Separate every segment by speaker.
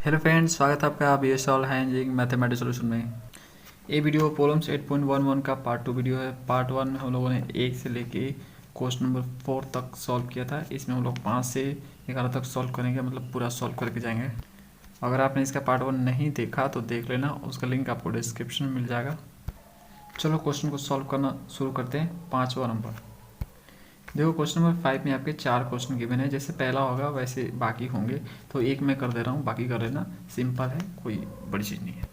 Speaker 1: Hello friends, स्वागत है आपका बी एस ऑल हैंजिंग मैथमेटिक्स सॉल्यूशन में। ये वीडियो प्रॉब्लम्स 8.11 का पार्ट 2 वीडियो है। पार्ट 1 में हम लोगों ने 1 से लेके क्वेश्चन नंबर 4 तक सॉल्व किया था। इसमें हम लोग 5 से 11 तक सॉल्व करेंगे, मतलब पूरा सॉल्व करके जाएंगे। अगर आपने इसका पार्ट 1 नहीं देखा तो देख लेना, उसका लिंक आपको डिस्क्रिप्शन में मिल जाएगा। चलो क्वेश्चन को सॉल्व करना शुरू करते हैं। 5वां नंबर देखो, क्वेश्चन नंबर 5 में आपके 4 क्वेश्चन गिवन है। जैसे पहला होगा वैसे बाकी होंगे, तो एक मैं कर दे रहा हूँ, बाकी कर लेना। सिंपल है, कोई बड़ी चीज़ नहीं है।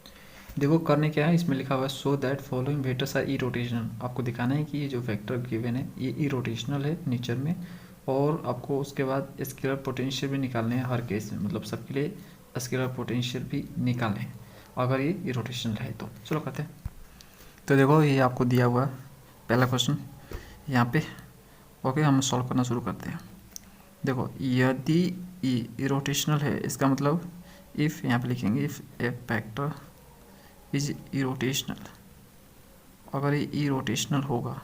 Speaker 1: देखो करने क्या है, इसमें लिखा हुआ है so that following vectors are irrotational. आपको दिखाना है कि ये जो वेक्टर गिवन है ये इरोटेशनल है नेचर में, और आपको उसके बाद स्केलर पोटेंशियल भी निकालने हैं हर केस में, मतलब सबके लिए स्केलर पोटेंशियल भी निकालने हैं अगर ये इरोटेशनल है तो। चलो करते हैं। तो देखो ये आपको दिया हुआ है पहला क्वेश्चन यहाँ पे। ओके, हम सॉल्व करना शुरू करते हैं। देखो यदि इरोटेशनल है, इसका मतलब इफ़ यहाँ पे लिखेंगे if A vector is irrotational. अगर ये इरोटेशनल होगा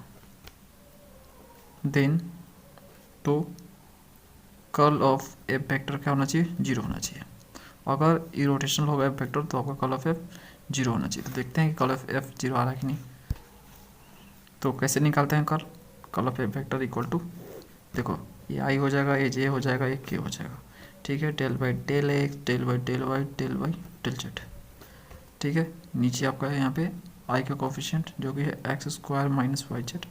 Speaker 1: देन तो कर्ल ऑफ ए वेक्टर क्या होना चाहिए, जीरो होना चाहिए। अगर इरोटेशनल होगा एफ वेक्टर तो आपका कर्ल ऑफ एफ जीरो होना चाहिए। तो देखते हैं कि कर्ल ऑफ एफ जीरो आ रहा है कि नहीं। तो कैसे निकालते हैं curl of F vector equal to, देखो ये आई हो जाएगा, ये जे हो जाएगा, ये के हो जाएगा। ठीक है, del by del x, del by del Y, del by del Z. ठीक है, नीचे आपका है यहाँ पे आई का कोफिशिएंट जो कि है x square minus Y z,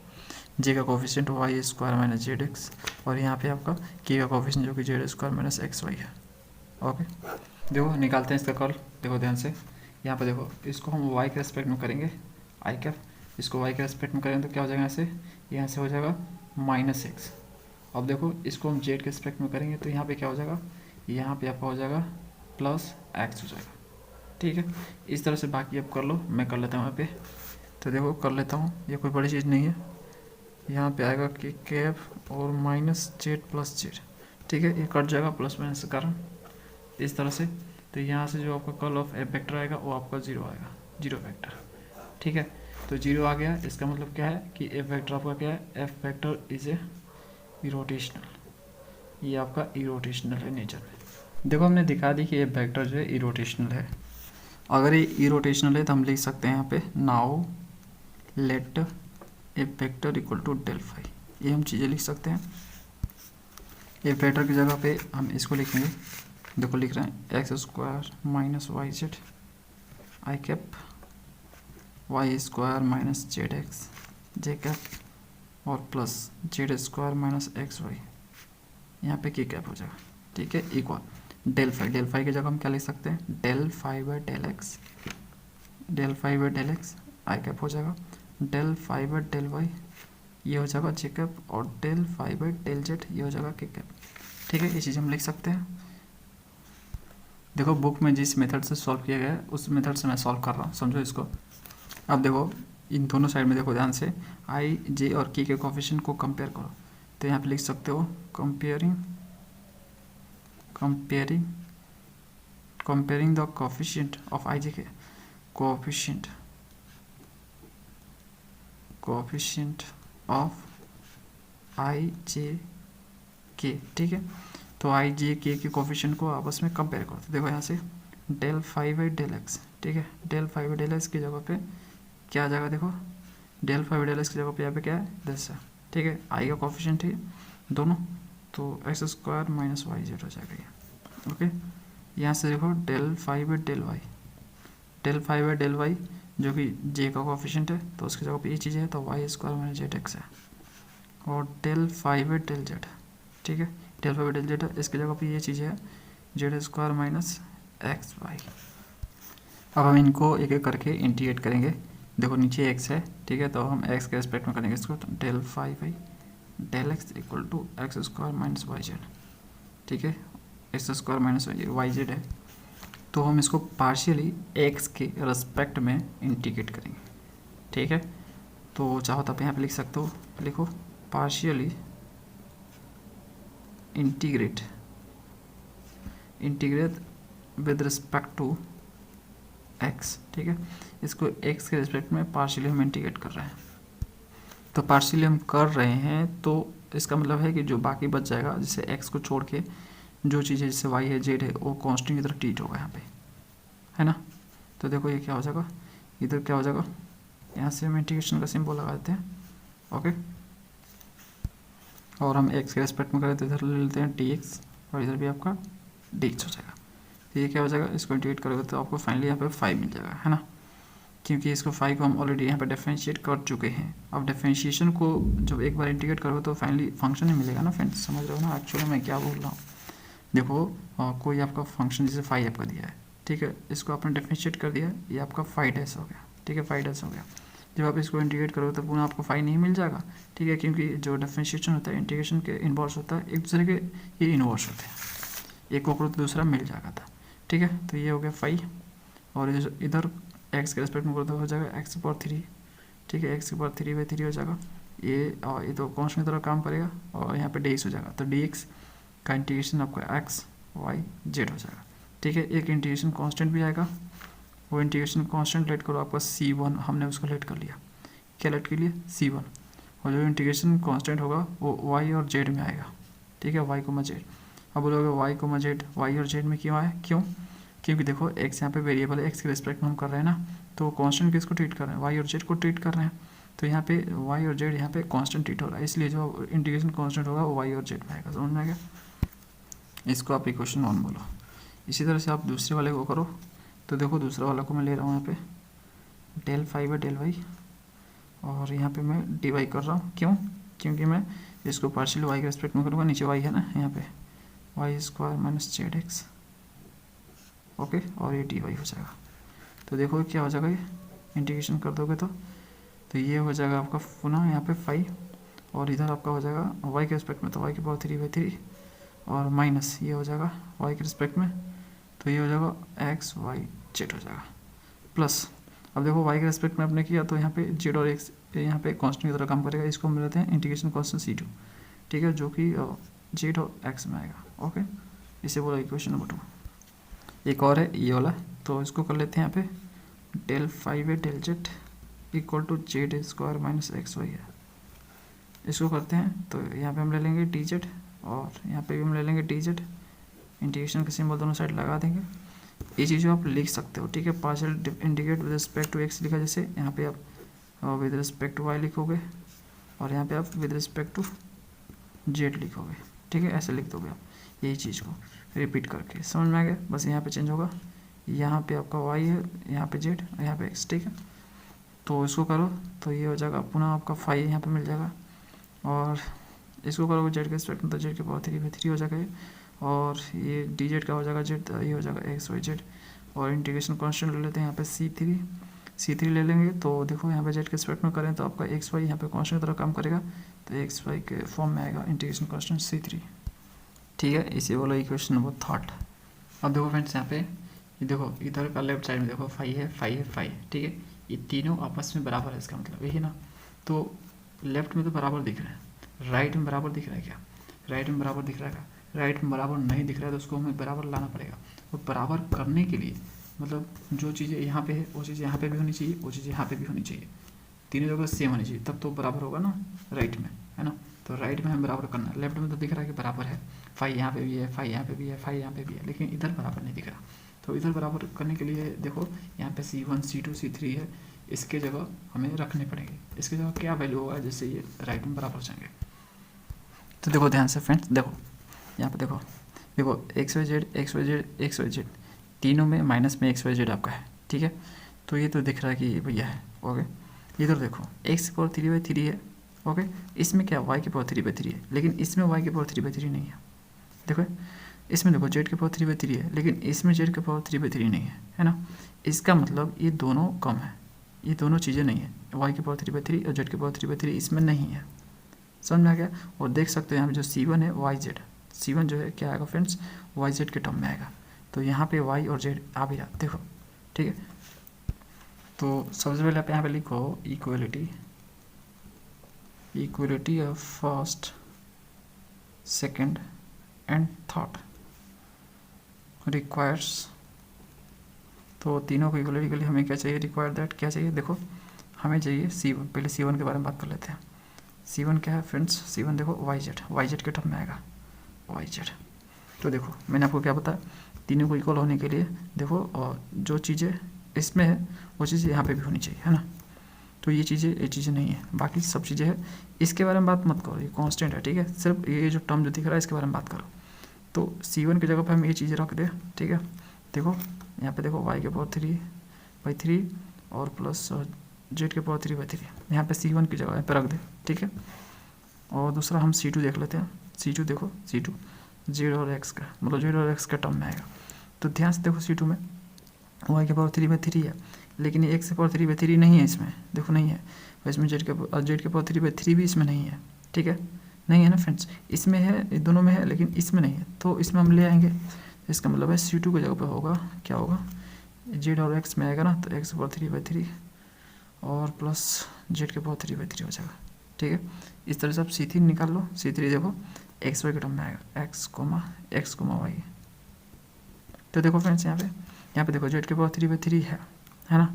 Speaker 1: j का coefficient y square minus Z x, और यहाँ पे आपका के का कोफिशिएंट जो कि z square minus x y है। ओके, देखो निकालते हैं इसका कर्ल। देखो ध्यान से, यहाँ पे देखो इसको हम वाई के रेस्पेक्ट में करेंगे, आई कैप। इसको वाई के रेस्पेक्ट में करेंगे तो क्या हो जाएगा, यहाँ से हो जाएगा माइनस एक्स। अब देखो इसको हम जेड के रेस्पेक्ट में करेंगे तो यहाँ पे क्या हो जाएगा, यहाँ पे आपका हो जाएगा प्लस एक्स हो जाएगा। ठीक है, इस तरह से बाकी अब कर लो, मैं कर लेता हूँ यहाँ पे। तो देखो कर लेता हूँ, ये कोई बड़ी चीज़ नहीं है। यहाँ पे आएगा कि कैप और माइनस जेड प्लस जेड। ठीक है, ये कट जाएगा प्लस माइनस के कारण, इस तरह से। तो यहाँ से जो आपका कर्ल ऑफ एफ वेक्टर आएगा वो आपका जीरो आएगा, जीरो वेक्टर। ठीक है, तो जीरो आ गया, इसका मतलब क्या है कि एफ वेक्टर आपका क्या है, F vector is a irrotational. ये आपका इरोटेशनल है नेचर में। देखो हमने दिखा दी कि एफ वेक्टर जो है इरोटेशनल है। अगर ये इरोटेशनल है तो हम लिख सकते हैं यहाँ पे now let F vector equal to del phi. ये हम चीज़ें लिख सकते हैं। एफ वेक्टर की जगह पे हम इसको लिखेंगे, देखो लिख रहे हैं X square minus Y Z I cap, Y square minus Z X J cap, और plus Z square minus x Y, यहाँ पे के कैप हो जाएगा। ठीक है, equal del phi. Del phi की जगह हम क्या लिख सकते हैं, del phi by del x, del phi by del x I cap हो जाएगा, del phi by del Y ये हो जाएगा जे कैप, और del phi by del Z ये हो जाएगा के कैप। ठीक है, ये चीज़ हम लिख सकते हैं। देखो बुक में जिस मेथड से सॉल्व किया गया है उस मेथड से मैं सॉल्व कर रहा हूँ, समझो इसको। अब देखो इन दोनों साइड में देखो ध्यान से, आई जे और के कोफिशिएंट को कंपेयर करो। तो यहाँ पे लिख सकते हो comparing comparing comparing the coefficient of i j k, coefficient coefficient of i j k. ठीक है, तो आई जे के कोफिशिएंट को आपस में कंपेयर करो। तो देखो यहाँ से del five by del X. ठीक है, del five by del x की जगह पे क्या आ जाएगा, देखो del five by del x की जगह पे यहाँ पे क्या है, 10 है। ठीक है, आई का कोफिशिएंट है दोनों, तो X square minus Y Z हो जाएगा ये। ओके, यहाँ से देखो del five by del Y, del five by del Y जो कि जे का कोफिशिएंट है तो उसकी जगह पे ये चीज़ है, तो Y square minus Z X है, और del five by del Z. ठीक है, del five by del Z है, इसकी जगह पे ये चीज़ है Z square minus x Y. अब हम इनको एक एक करके इंटीग्रेट करेंगे। देखो नीचे एक्स है, ठीक है, तो हम एक्स के रेस्पेक्ट में करेंगे इसको, तो del five by del x equal to x square minus Y z. ठीक है, x square minus Y z है, तो हम इसको पार्शियली एक्स के रेस्पेक्ट में इंटीग्रेट करेंगे। ठीक है, तो चाहो तो आप यहाँ पे लिख सकते हो, लिखो partially integrate with respect to x. ठीक है, इसको एक्स के रिस्पेक्ट में पार्शियली हम इंटीग्रेट कर रहे हैं। तो पार्शियली हम कर रहे हैं तो इसका मतलब है कि जो बाकी बच जाएगा, जैसे एक्स को छोड़ के जो चीज़ें जैसे वाई है जेड है वो कॉन्स्टेंट की तरह ट्रीट होगा यहाँ पे, है ना। तो देखो ये क्या हो जाएगा, इधर क्या हो जाएगा, यहाँ से हम इंटीग्रेशन का सिंबल लगा देते हैं, ओके। और हम एक्स के रेस्पेक्ट में करें तो इधर ले लेते हैं डी एक्स, और इधर भी आपका डी एक्स हो जाएगा। तो ये क्या हो जाएगा, इसको इंटीग्रेट करोगे तो आपको फाइनली यहाँ पे 5 मिल जाएगा, है ना, क्योंकि इसको 5 को हम ऑलरेडी यहाँ पे डिफरेंशिएट कर चुके हैं। अब डिफरेंशिएशन को जब एक बार इंटीग्रेट करोगे तो फाइनली फंक्शन ही मिलेगा ना फ्रेंड्स, समझ रहे हो ना एक्चुअली मैं क्या बोल रहा हूँ। देखो कोई आपका फंक्शन जैसे 5 आपका दिया है, ठीक है, इसको आपने डिफरेंशिएट कर दिया, ये आपका 5 हो गया, ठीक है, 5 हो गया। जब आप इसको इंटीग्रेट करोगे तो पुनः आपको 5 नहीं मिल जाएगा, ठीक है, क्योंकि जो डिफरेंशिएशन होता है इंटीग्रेशन के इन्वर्स होता है, एक दूसरे के ये इन्वर्स होते हैं, एक को करो तो दूसरा मिल जाएगा था, ठीक है। तो ये हो गया 5, और इधर एक्स के रेस्पेक्ट में करो तो हो जाएगा एक्स पावर 3, ठीक है, एक्स की पावर 3/3 हो जाएगा। ये तो कॉन्स्टेंट की तरह काम करेगा, और यहाँ पे डी एक्स हो जाएगा, तो डी एक्स का इंटीग्रेशन आपका एक्स वाई जेड हो जाएगा, ठीक है। एक इंटीग्रेशन कांस्टेंट भी आएगा, वो इंटीग्रेशन कांस्टेंट लेट करो आपका C1, हमने उसको लेट कर लिया, क्या लेट के लिए C1, और जो इंटीग्रेशन कांस्टेंट होगा वो वाई और जेड में आएगा, ठीक है, वाई को जेड। अब बोलोगे वाई को जेड, वाई और जेड में क्यों आए, क्यों, क्योंकि देखो एक्स यहाँ पे वेरिएबल है, एक्स के रिस्पेक्ट में हम कर रहे हैं ना, तो कांस्टेंट किसको ट्रीट कर रहे हैं, वाई और जेड को ट्रीट कर रहे हैं, तो यहाँ पे वाई और जेड यहाँ पे कांस्टेंट ट्रीट हो रहा है, इसलिए जो इंटीग्रेशन कांस्टेंट होगा वो वाई और जेड में आएगा, समझ में आ गया। इसको आप इक्वेशन 1 बोलो। इसी तरह से आप दूसरे वाले को करो, तो देखो दूसरा वाला को मैं ले रहा हूँ यहाँ पे del 5/del y, और यहाँ पे मैं dy कर रहा हूँ, क्यों, क्योंकि मैं इसको पार्शियल y के रेस्पेक्ट में करूँगा, नीचे y है ना यहाँ पे y² - zx, ओके, और ये dy हो जाएगा। तो देखो क्या हो जाएगा, ये इंटीग्रेशन कर दोगे तो ये हो जाएगा आपका पुनः यहाँ पे 5, और इधर आपका हो जाएगा y के रेस्पेक्ट में तो y की पावर 3/3, और माइनस ये हो जाएगा y के रिस्पेक्ट में, तो ये हो जाएगा एक्स वाई जेड हो जाएगा, प्लस अब देखो y के रेस्पेक्ट में आपने किया तो यहाँ पे जेड और एक्स यहाँ पे कांस्टेंट की तरह काम करेगा, इसको हम लेते हैं इंटीग्रेशन कांस्टेंट C2, ठीक है, जो कि जेड और एक्स में आएगा, ओके। इसे बोला इक्वेशन नंबर 2। एक और है ये वाला, तो इसको कर लेते हैं यहाँ पे del 5/del z = z² - xy है, इसको करते हैं तो यहाँ पे हम ले लेंगे dz, और यहाँ पे भी हम ले लेंगे dz, इंटीग्रेशन का सिंबल दोनों साइड लगा देंगे। ये चीज़ आप लिख सकते हो, ठीक है, partial integrate with respect to x लिखा, जैसे यहाँ पे आप विद रिस्पेक्ट टू वाई लिखोगे, और यहाँ पे आप विद रिस्पेक्ट टू जेड लिखोगे, ठीक है, ऐसे लिख दोगे आप यही चीज़ को रिपीट करके, समझ में आ गया। बस यहाँ पे चेंज होगा, यहाँ पे आपका वाई है, यहाँ पे जेड, यहाँ पे एक्स, ठीक है। तो इसको करो तो ये हो जाएगा पुनः आपका 5 यहाँ पे मिल जाएगा, और इसको करोगे जेड के रिस्पेक्ट में तो जेड के पावर 3/3 हो जाएगा ये, और ये डी जेड का हो जाएगा जेड, ये हो जाएगा एक्स वाई जेड, और इंटीग्रेशन कांस्टेंट ले लेते हैं यहाँ पे C3 ले लेंगे, तो देखो यहाँ पे जेड के रिस्पेक्ट में करें तो आपका एक्स वाई यहाँ पे कांस्टेंट की तरह काम करेगा, तो एक्स वाई के फॉर्म में आएगा इंटीग्रेशन कांस्टेंट C3, ठीक है। इसी बोलो इक्वेशन नंबर 3। अब देखो फ्रेंड्स यहाँ पे ये देखो इधर का लेफ्ट साइड में देखो 5 है 5 है 5, ठीक है, ये तीनों आपस में बराबर है, इसका मतलब यही ना, तो लेफ्ट में तो बराबर दिख रहा है, राइट में बराबर दिख रहा है क्या, राइट में बराबर दिख रहा है, राइट में बराबर नहीं दिख रहा है, तो उसको हमें बराबर लाना पड़ेगा। और बराबर करने के लिए मतलब जो चीज़ें यहाँ पे है वो चीज़ें यहाँ पे भी होनी चाहिए, वो चीज़ें यहाँ पे भी होनी चाहिए, तीनों जगह सेम होनी चाहिए, तब तो बराबर होगा ना राइट में, है ना। तो राइट में हमें बराबर करना है, लेफ्ट में तो दिख रहा है कि बराबर है, 5 यहाँ पे भी है, 5 यहाँ पे भी है, 5 यहाँ पे भी है, लेकिन इधर बराबर नहीं दिख रहा। तो इधर बराबर करने के लिए देखो यहाँ पे C1 C2 C3 है, इसके जगह हमें रखने पड़ेंगे, इसके जगह क्या वैल्यू होगा जिससे ये राइट में बराबर हो जाएंगे। तो देखो ध्यान से फ्रेंड्स, देखो यहाँ पे देखो एक्स वाई जेड तीनों में माइनस में एक्स वाई जेड आपका है, ठीक है। तो ये तो दिख रहा है कि भैया है, ओके। इधर देखो एक्स की पावर 3/3 है, ओके, इसमें क्या वाई की पावर 3/3 है, लेकिन इसमें वाई की पावर 3/3 नहीं है, देखो इसमें देखो जेड की पावर 3/3 है, लेकिन इसमें जेड की पावर 3/3 नहीं है ना। इसका मतलब ये दोनों कम है, ये दोनों चीज़ें नहीं है, वाई की पावर 3/3 और जेड की पावर 3/3 इसमें नहीं है, समझ में आ गया। और देख सकते हो यहाँ पे जो C1 है वाई जेड, C1 जो है क्या आएगा फ्रेंड्स, वाई जेड के टर्म में आएगा, तो यहाँ पे वाई और जेड आ भी रहा, देखो, ठीक है। तो सबसे पहले आप यहाँ पे लिखो equality of first second and third requires, तो तीनों को इक्वलिटी के लिए हमें क्या चाहिए, रिक्वायर दैट क्या चाहिए, देखो हमें चाहिए C1, पहले C1 के बारे में बात कर लेते हैं। C1 क्या है फ्रेंड्स, C1 देखो वाई जेड के टर्म में आएगा, वाई जेड, तो देखो मैंने आपको क्या बताया, तीनों को इक्वल होने के लिए देखो और जो चीज़ें इसमें है वो चीज़ें यहाँ पे भी होनी चाहिए, है ना। तो ये चीज़ें नहीं है, बाकी सब चीज़ें है। इसके बारे में बात मत करो, ये कांस्टेंट है, ठीक है। सिर्फ ये जो टर्म जो दिख रहा है इसके बारे में बात करो। तो C1 की जगह पर हम ये चीज़ें रख दे, ठीक है। देखो यहाँ पे देखो y के पावर 3/3 और प्लस z के पावर 3/3, यहाँ पे C1 की जगह यहाँ पे रख दे, ठीक है। और दूसरा हम C2 देख लेते हैं। C2 देखो, C2 z और x का, मतलब z और x का टर्म में आएगा। तो ध्यान से देखो C2 में y के पावर 3/3 है, लेकिन ये x के पावर 3/3 नहीं है इसमें, देखो नहीं है। और इसमें z के पावर 3/3 भी इसमें नहीं है, ठीक है, नहीं है ना फ्रेंड्स। इसमें है, दोनों में है, लेकिन इसमें नहीं है, तो इसमें हम ले आएंगे। इसका मतलब है C2 की जगह पे होगा, क्या होगा, z और x में आएगा ना, तो x के पावर 3/3 और प्लस z के पावर 3/3 हो जाएगा, ठीक है। इस तरह से आप C3 निकाल लो। C3 देखो एक्स वाई के टर्म में आएगा, x, y। तो देखो फ्रेंड्स यहाँ पे देखो z के पावर 3/3 है ना।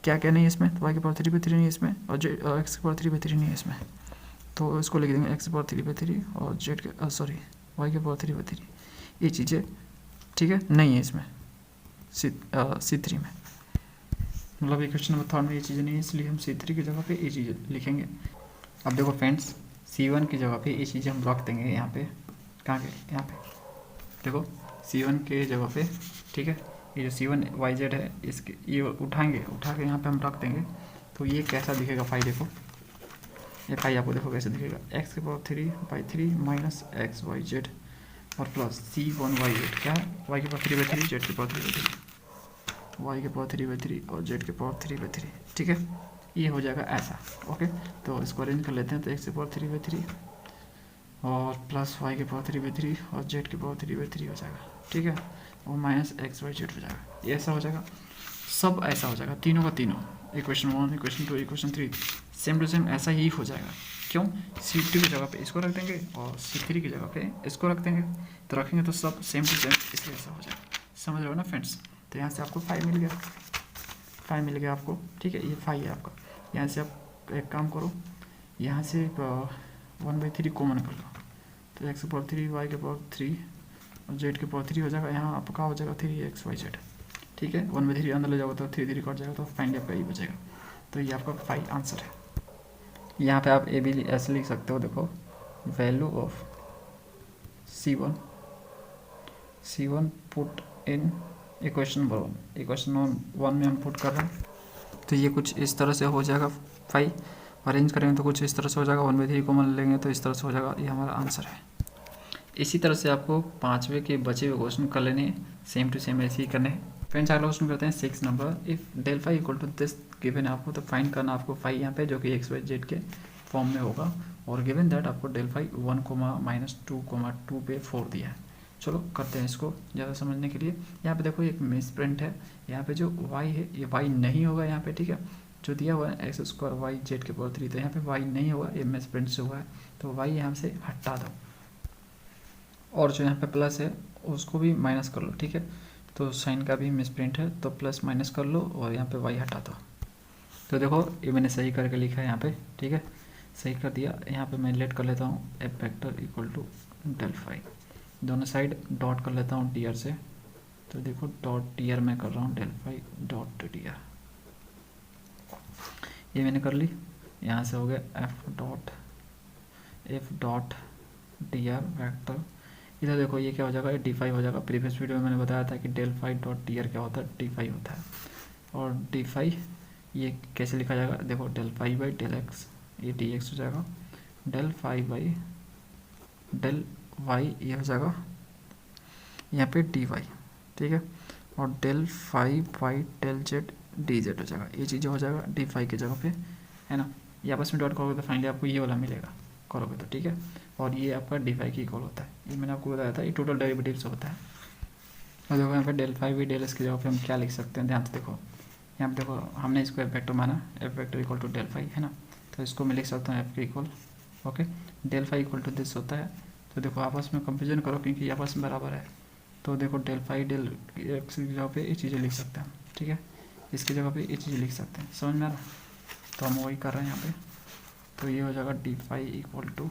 Speaker 1: क्या क्या नहीं है इसमें, तो y के पावर 3/3 नहीं है इसमें, और x के पावर 3/3 नहीं है इसमें। तो इसको लिख देंगे x के पावर 3/3 और y के पावर 3/3, ये चीज़ें ठीक है नहीं है इसमें C3 में, मतलब ये क्वेश्चन नंबर 3 में ये चीज़ें नहीं है, इसलिए हम C3 की जगह पे ये चीज़ें लिखेंगे। अब देखो फ्रेंड्स C1 की जगह पे ये चीज़ें हम रख देंगे यहाँ पे, कहाँ के, यहाँ पे देखो C1 के जगह पे, ठीक है। ये जो C1 YZ है इसके ये उठा के यहाँ पे हम रख देंगे। तो ये कैसा दिखेगा फाई, देखो ये फाई आपको देखो कैसे दिखेगा, x के पावर 3/3 माइनस XYZ और प्लस C1YZ, क्या है, y के पावर 3/3 z के पावर 3/3, y के पावर 3/3 और z के पावर 3/3, ठीक है। ये हो जाएगा ऐसा, ओके। तो इसको अरेंज कर लेते हैं। तो x के पावर 3/3 और प्लस y के पावर 3/3 और z के पावर 3/3 हो जाएगा, ठीक है, और माइनस XYZ हो जाएगा। ये ऐसा हो जाएगा, सब ऐसा हो जाएगा, तीनों का तीनों, equation 1, equation 2, equation 3 same to same ऐसा ही हो जाएगा। क्यों, C2 की जगह पे इसको रख देंगे और C3 की जगह पे इसको रख देंगे, तो रखेंगे तो सब सेम टू सेम इसलिए ऐसा हो जाएगा। समझ रहे हो ना फ्रेंड्स। तो यहाँ से आपको 5 मिल गया आपको, ठीक है। ये 5 है आपका। यहाँ से आप एक काम करो, यहाँ से 1/3 कॉमन कर लो, तो x के पावर 3 y के पावर 3 और z के पावर 3 हो जाएगा। यहाँ आपका हो जाएगा 3XYZ, ठीक है। 1/3 अंदर ले जाओगे तो 3 कट जाएगा, तो फाइनली आपका ये बचेगा। तो ये आपका 5 आंसर है। यहाँ पे आप ए भी ऐसे लिख सकते हो, देखो value of C1 put in equation number 1, equation number 1 में हम पुट कर रहे हैं। तो ये कुछ इस तरह से हो जाएगा 5, अरेंज करेंगे तो कुछ इस तरह से हो जाएगा, 1/3 कॉमन लेंगे तो इस तरह से हो जाएगा। ये हमारा आंसर है। इसी तरह से आपको 5वें के बचे हुए क्वेश्चन कर लेने हैं, सेम टू सेम ऐसे ही करने हैं। फ्रेंड्स अगला क्वेश्चन करते हैं 6 नंबर। If del phi equal to this given है आपको, तो फाइंड करना आपको फाई यहाँ पे जो कि XYZ के फॉर्म में होगा, और गिवन दैट आपको डेल फाई 1,-2,2 पे 4 दिया है। चलो करते हैं इसको ज़्यादा समझने के लिए। यहाँ पे देखो एक मिस प्रिंट है, यहाँ पे जो y है ये y नहीं होगा यहाँ पे, ठीक है। जो दिया हुआ है x² YZ के पावर 3, तो यहाँ पे y नहीं होगा, ये मिस प्रिंट से हुआ है, तो y यहाँ से हटा दो, और जो यहाँ पे प्लस है उसको भी माइनस कर लो, ठीक है। तो साइन का भी मिसप्रिंट है, तो प्लस माइनस कर लो और यहाँ पे y हटा दो। तो देखो ये मैंने सही करके लिखा है यहाँ पे, ठीक है, सही कर दिया। यहाँ पे मैं लेट कर लेता हूँ f vector equal to del phi, दोनों साइड डॉट कर लेता हूँ dr से। तो देखो डॉट dr मैं कर रहा हूँ डेल फाई डॉट dr, ये मैंने कर ली। यहाँ से हो गया f डॉट dr वेक्टर। इधर देखो ये क्या हो जाएगा, डी फाई हो जाएगा। प्रीवियस वीडियो में मैंने बताया था कि डेल फाई डॉट dr क्या होता है, डी फाई होता है। और डी फाई ये कैसे लिखा जाएगा, देखो del phi by del x, ये डी एक्स हो जाएगा, del phi by del Y ये हो जाएगा यहाँ पे डी वाई, ठीक है। और del phi by del z d z हो जाएगा, ये चीज़ें हो जाएगा डी फाई की जगह पे, है ना। ये आपस में डॉट करोगे तो फाइनली आपको ये वाला मिलेगा, करोगे तो, ठीक है। और ये आपका डी फाई की इक्वल होता है, ये मैंने आपको बताया था, ये टोटल डेरिवेटिव से होता है। और देखो यहाँ पे del phi by del x की जगह पे हम क्या लिख सकते हैं, ध्यान से देखो। यहाँ पे देखो हमने इसको एफ वेक्टर माना, f vector equal to del phi, है ना। तो इसको मैं लिख सकता हूँ एफ के equal, okay, del phi equal to this होता है। तो देखो आपस में कंफ्यूजन करो क्योंकि ये आपस में बराबर है। तो देखो डेल फाई डेल एक्स की जगह पे ये चीज़ें लिख सकते हैं, ठीक है, इसकी जगह पे ये चीज़ें लिख सकते हैं, समझ में आ रहा। तो हम वही कर रहे हैं यहाँ पे। तो ये हो जाएगा d phi equal to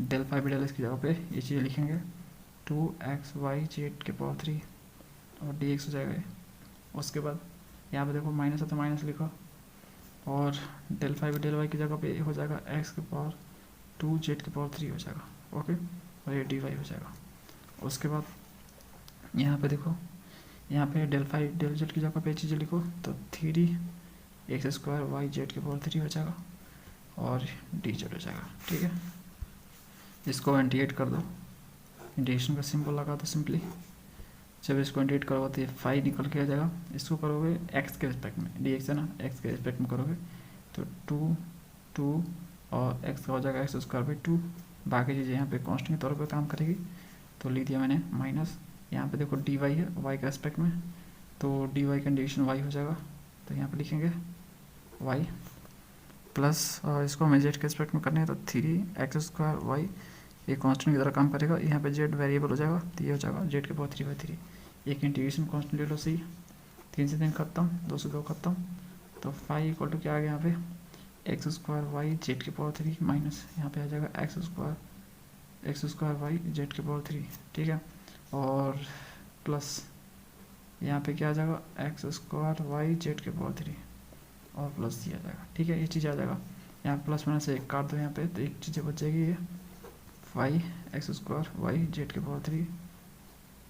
Speaker 1: del phi by del x की जगह पे ये चीज़ें लिखेंगे 2xyz⁻³ और dx हो जाएगा ये। उसके बाद यहाँ पे देखो माइनस है तो माइनस लिखो, और डेल फाई डेल वाई की जगह पे हो जाएगा x⁻2z⁻³ हो जाएगा। ओके, और ये dy हो जाएगा। उसके बाद यहाँ पे देखो, यहाँ पे डेल फाई डेल जेड की जगह पे चीज़ें लिखो तो 3x² y z⁻³ हो जाएगा और dz हो जाएगा। ठीक है, इसको इंटीग्रेट कर दो, इंटीग्रेशन का सिंबल लगा दो सिंपली। जब इसको इंटीग्रेट करोगे तो ये फाई निकल के आ जाएगा। इसको करोगे x के रिस्पेक्ट में, dx है ना, x के रिस्पेक्ट में करोगे तो 2 और x का हो जाएगा x²/2। बाकी चीज़ें यहाँ पे कांस्टेंट के तौर पे काम करेगी, तो लिख दिया मैंने माइनस। यहाँ पे देखो dy है y के रिस्पेक्ट में, तो dy का इंटीग्रेशन y हो जाएगा, तो यहाँ पे लिखेंगे y प्लस, और इसको हमें z के रिस्पेक्ट में करने हैं तो 3x²y, ये कांस्टेंट की तरह काम करेगा। यहाँ पे z वेरिएबल हो जाएगा, तो ये हो जाएगा z⁻3/3। एक इंटीग्रेशन कांस्टेंट ले लो सी, 3 से 3 खत्म, 2 से 2 खत्म, तो फाई इक्वल टू क्या आ गया यहाँ पे x² z⁻3 माइनस यहाँ पे आ जाएगा x² z⁻3। ठीक है, और प्लस यहाँ पे क्या आ जाएगा x² z⁻3 और प्लस ये आ जाएगा। ठीक है, ये चीज़ आ जाएगा। यहाँ प्लस माइनस से एक काट दो यहाँ पे, तो एक चीज़ें बच जाएगी ये फाई x² z⁻3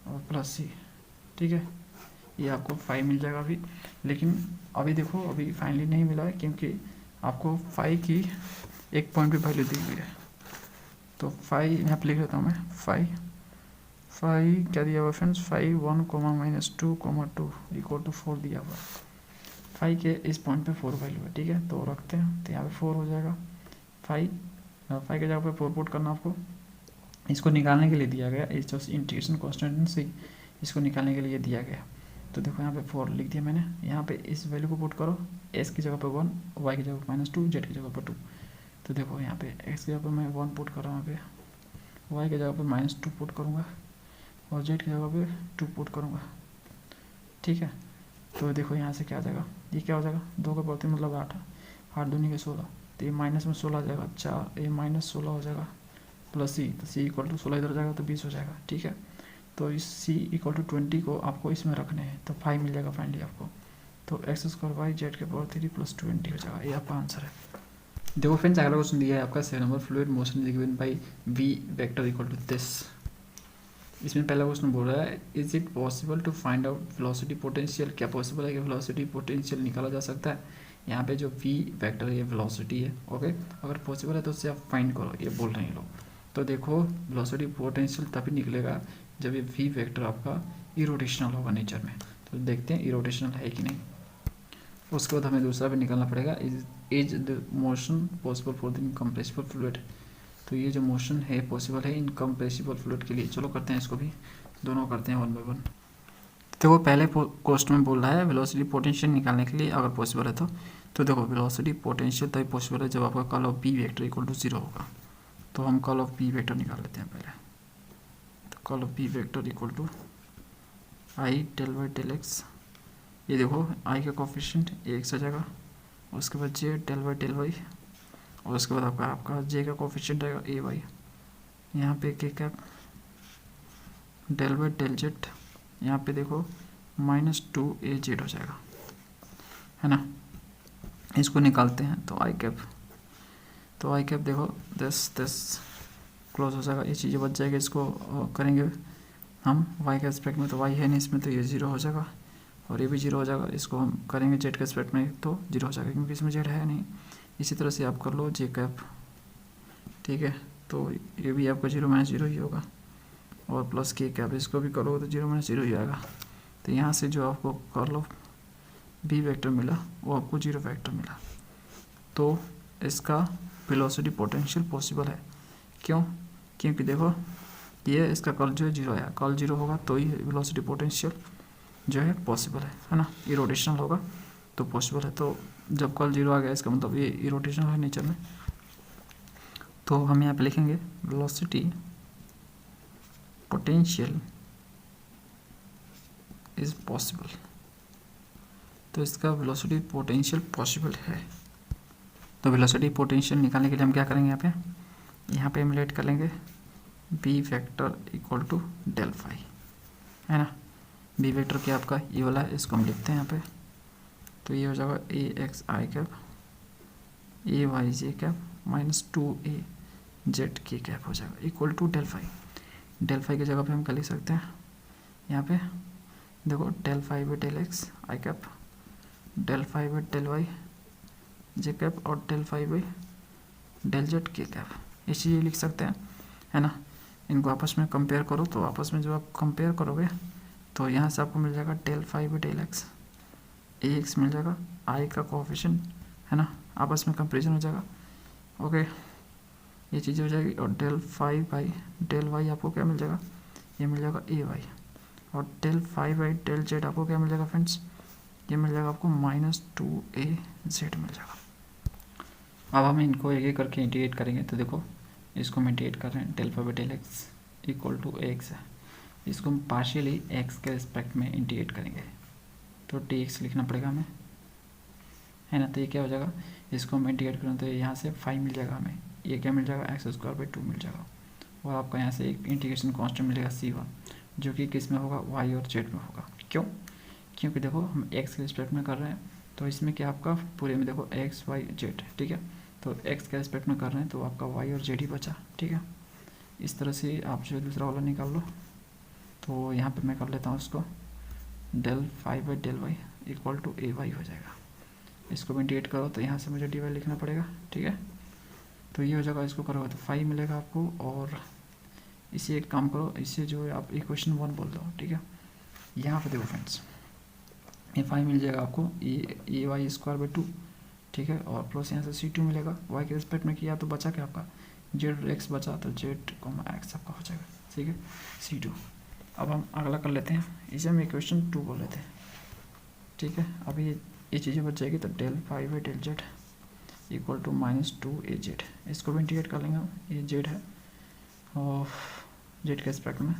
Speaker 1: और प्लस सी। ठीक है, ये आपको फाई मिल जाएगा अभी। लेकिन अभी देखो, अभी फाइनली नहीं मिला है, क्योंकि आपको फाई की एक पॉइंट पे वैल्यू दी हुई है। तो फाई यहाँ पे लिख लेता हूँ मैं, फाई क्या दिया हुआ फ्रेंड्स, फाई 1, -2, 2 = 4 दिया हुआ। फाई के इस पॉइंट पे 4 वैल्यू है। ठीक है, तो रखते हैं, तो यहाँ पे 4 हो जाएगा। फाई के जगह पे 4 पुट करना आपको। इसको निकालने के लिए दिया गया, इस जो इंटीग्रेशन कांस्टेंट से इसको निकालने के लिए दिया गया। तो देखो यहाँ पे 4 लिख दिया मैंने। यहाँ पे इस वैल्यू को पुट करो, s की जगह पे 1, y की जगह पे -2, z की जगह पे 2। तो देखो यहाँ पे x की जगह पे मैं 1 पुट कर रहा हूँ, यहाँ पे y की जगह पे -2 पुट करूँगा और z की जगह पे 2 पुट करूँगा। ठीक है, तो देखो यहाँ से क्या आ जाएगा, ये क्या हो जाएगा 2 का पावर 3 मतलब 8, 8 दूनी के 16, तो ये माइनस में 16 आ जाएगा, 4 ये -16 हो जाएगा, प्लस सी, तो सी = 16 इधर जाएगा तो 20 हो जाएगा। ठीक है, तो इस c = 20 को आपको इसमें रखने हैं, तो 5 मिल जाएगा फाइनली आपको। तो x² z⁻3 + 20 हो जाएगा, ये आपका आंसर है। देखो फ्रेंड्स, अगला क्वेश्चन दिया है आपका 7 नंबर, fluid motion is given by v vector = this. इसमें पहला क्वेश्चन बोल रहा है, is it possible to find out velocity potential. क्या पॉसिबल है कि वेलोसिटी पोटेंशियल निकाला जा सकता है। यहाँ पे जो v वेक्टर है ये वेलोसिटी है। ओके, अगर पॉसिबल है तो उससे आप फाइंड करो, ये बोल रहे हैं लोग। तो देखो वेलोसिटी पोटेंशियल तभी निकलेगा जब ये v वेक्टर आपका इरोटेशनल होगा नेचर में। तो देखते हैं इरोटेशनल है कि नहीं। उसके बाद हमें दूसरा भी निकालना पड़ेगा, is the motion possible for the incompressible fluid. तो ये जो मोशन है पॉसिबल है इनकम्प्रेसिबल फ्लूइड के लिए। चलो करते हैं इसको भी, दोनों करते हैं 1 बाय 1। तो वो पहले क्वेश्चन में बोल रहा है वेलोसिटी पोटेंशियल निकालने के लिए अगर पॉसिबल है तो देखो वेलोसिटी पोटेंशियल तभी पॉसिबल है जब आपका कर्ल ऑफ बी वेक्टर = 0 होगा। तो हम कर्ल ऑफ बी वेक्टर निकाल लेते हैं पहले। तो curl of b vector = I del/del x। ये देखो i का कोफिशिएंट x आ जाएगा, उसके बाद j del/del y, और उसके बाद आपका j का कोफिशिएंट आएगा ay। यहाँ पे k कैप del/del z, यहाँ पे देखो -2az हो जाएगा, है ना। इसको निकालते हैं तो i कैप देखो 10 क्लोज हो जाएगा, ये चीज़ें बच जाएगी। इसको करेंगे हम y के रिस्पेक्ट में, तो y है नहीं इसमें, तो ये 0 हो जाएगा और ये भी 0 हो जाएगा। इसको हम करेंगे z के रिस्पेक्ट में तो 0 हो जाएगा, क्योंकि इसमें z है नहीं। इसी तरह से आप कर लो j कैप। ठीक है, तो ये भी आपका 0 - 0 ही होगा, और प्लस k कैप, इसको भी करोगे तो 0 - 0 ही आएगा। तो यहाँ से जो आपको कर्ल ऑफ बी वेक्टर मिला वो आपको 0 वेक्टर मिला। तो इसका वेलोसिटी पोटेंशियल पॉसिबल है। क्यों? क्योंकि देखो ये इसका कर्ल जो है 0 आया, कर्ल 0 होगा तो ही वेलोसिटी पोटेंशियल जो है पॉसिबल है ना। इरोटेशनल होगा तो पॉसिबल है। तो जब कर्ल 0 आ गया इसका मतलब ये इरोटेशनल है नेचर में। तो हम यहाँ पे लिखेंगे वेलोसिटी पोटेंशियल इज पॉसिबल। तो इसका वेलोसिटी पोटेंशियल पॉसिबल है। तो वेलोसिटी पोटेंशियल निकालने के लिए हम क्या करेंगे, यहाँ पे एमुलेट कर लेंगे b vector equal to del phi, है ना। बी वेक्टर क्या आपका ये वाला है, इसको हम लिखते हैं यहाँ पे, तो ये हो जाएगा a x I cap a y j cap minus 2a z k cap हो जाएगा equal to del phi. Del phi की जगह पे हम क्या लिख सकते हैं यहाँ पे, देखो del phi by del x I cap, del phi by del y j cap और del phi by del z k cap, ये चीज़ें लिख सकते हैं, है ना। इनको आपस में कंपेयर करो, तो आपस में जब आप कंपेयर करोगे तो यहाँ से आपको मिल जाएगा del phi by del x, a x मिल जाएगा, आई का कोएफिशिएंट, है ना, आपस में कंपेरिजन हो जाएगा। ओके, ये चीज़ हो जाएगी। और del phi by del y आपको क्या मिल जाएगा, ये मिल जाएगा ए वाई, और del phi by del z आपको क्या मिल जाएगा फ्रेंड्स, ये मिल जाएगा आपको माइनस 2a जेड मिल जाएगा। अब हम इनको एक एक करके इंटीग्रेट करेंगे, तो देखो इसको हम इंटीग्रेट कर रहे हैं, del phi by del x equal to x है, इसको हम पार्शियली एक्स के रिस्पेक्ट में इंटीग्रेट करेंगे, तो डी एक्स लिखना पड़ेगा हमें, है ना। तो ये क्या हो जाएगा, इसको हम इंटीग्रेट करें तो यहाँ से 5 मिल जाएगा हमें, ये क्या मिल जाएगा एक्स स्क्वायर बाई 2 मिल जाएगा, और आपका यहाँ से एक इंटीग्रेशन कांस्टेंट मिलेगा c1, जो कि किस में होगा, y और z में होगा। क्यों, क्योंकि देखो हम x के रिस्पेक्ट में कर रहे हैं, तो इसमें क्या आपका पूरे में देखो x y z, ठीक है, तो x के रिस्पेक्ट में कर रहे हैं तो आपका y और z ही बचा, ठीक है। इस तरह से आप जो दूसरा वाला निकाल लो, तो यहाँ पे मैं कर लेता हूँ उसको, del phi by del y equal to a y हो जाएगा। इसको भी इंटीग्रेट करो तो यहाँ से मुझे डी वाई लिखना पड़ेगा, ठीक है। तो ये हो जाएगा, इसको करोगे तो 5 मिलेगा आपको, और इसे एक काम करो, इससे जो है आप इक्वेशन 1 बोल दो, ठीक है। यहाँ पे देखो फ्रेंड्स, ये 5 मिल जाएगा आपको, ए वाई स्क्वायर बाई 2, ठीक है, और प्लस यहाँ से c2 मिलेगा, y के रिस्पेक्ट में किया तो बचा क्या आपका जेड एक्स बचा, तो जेड कॉमा एक्स आपका हो जाएगा, ठीक है, c2। अब हम अगला कर लेते हैं, इसे हम इक्वेशन 2 बोल लेते हैं, ठीक है। अब ये चीज़ें बच जाएगी, तो del phi by del z equal to minus 2a z, इसको भी इंटीग्रेट कर लेंगे हम, ये जेड है और जेड के रिस्पेक्ट में,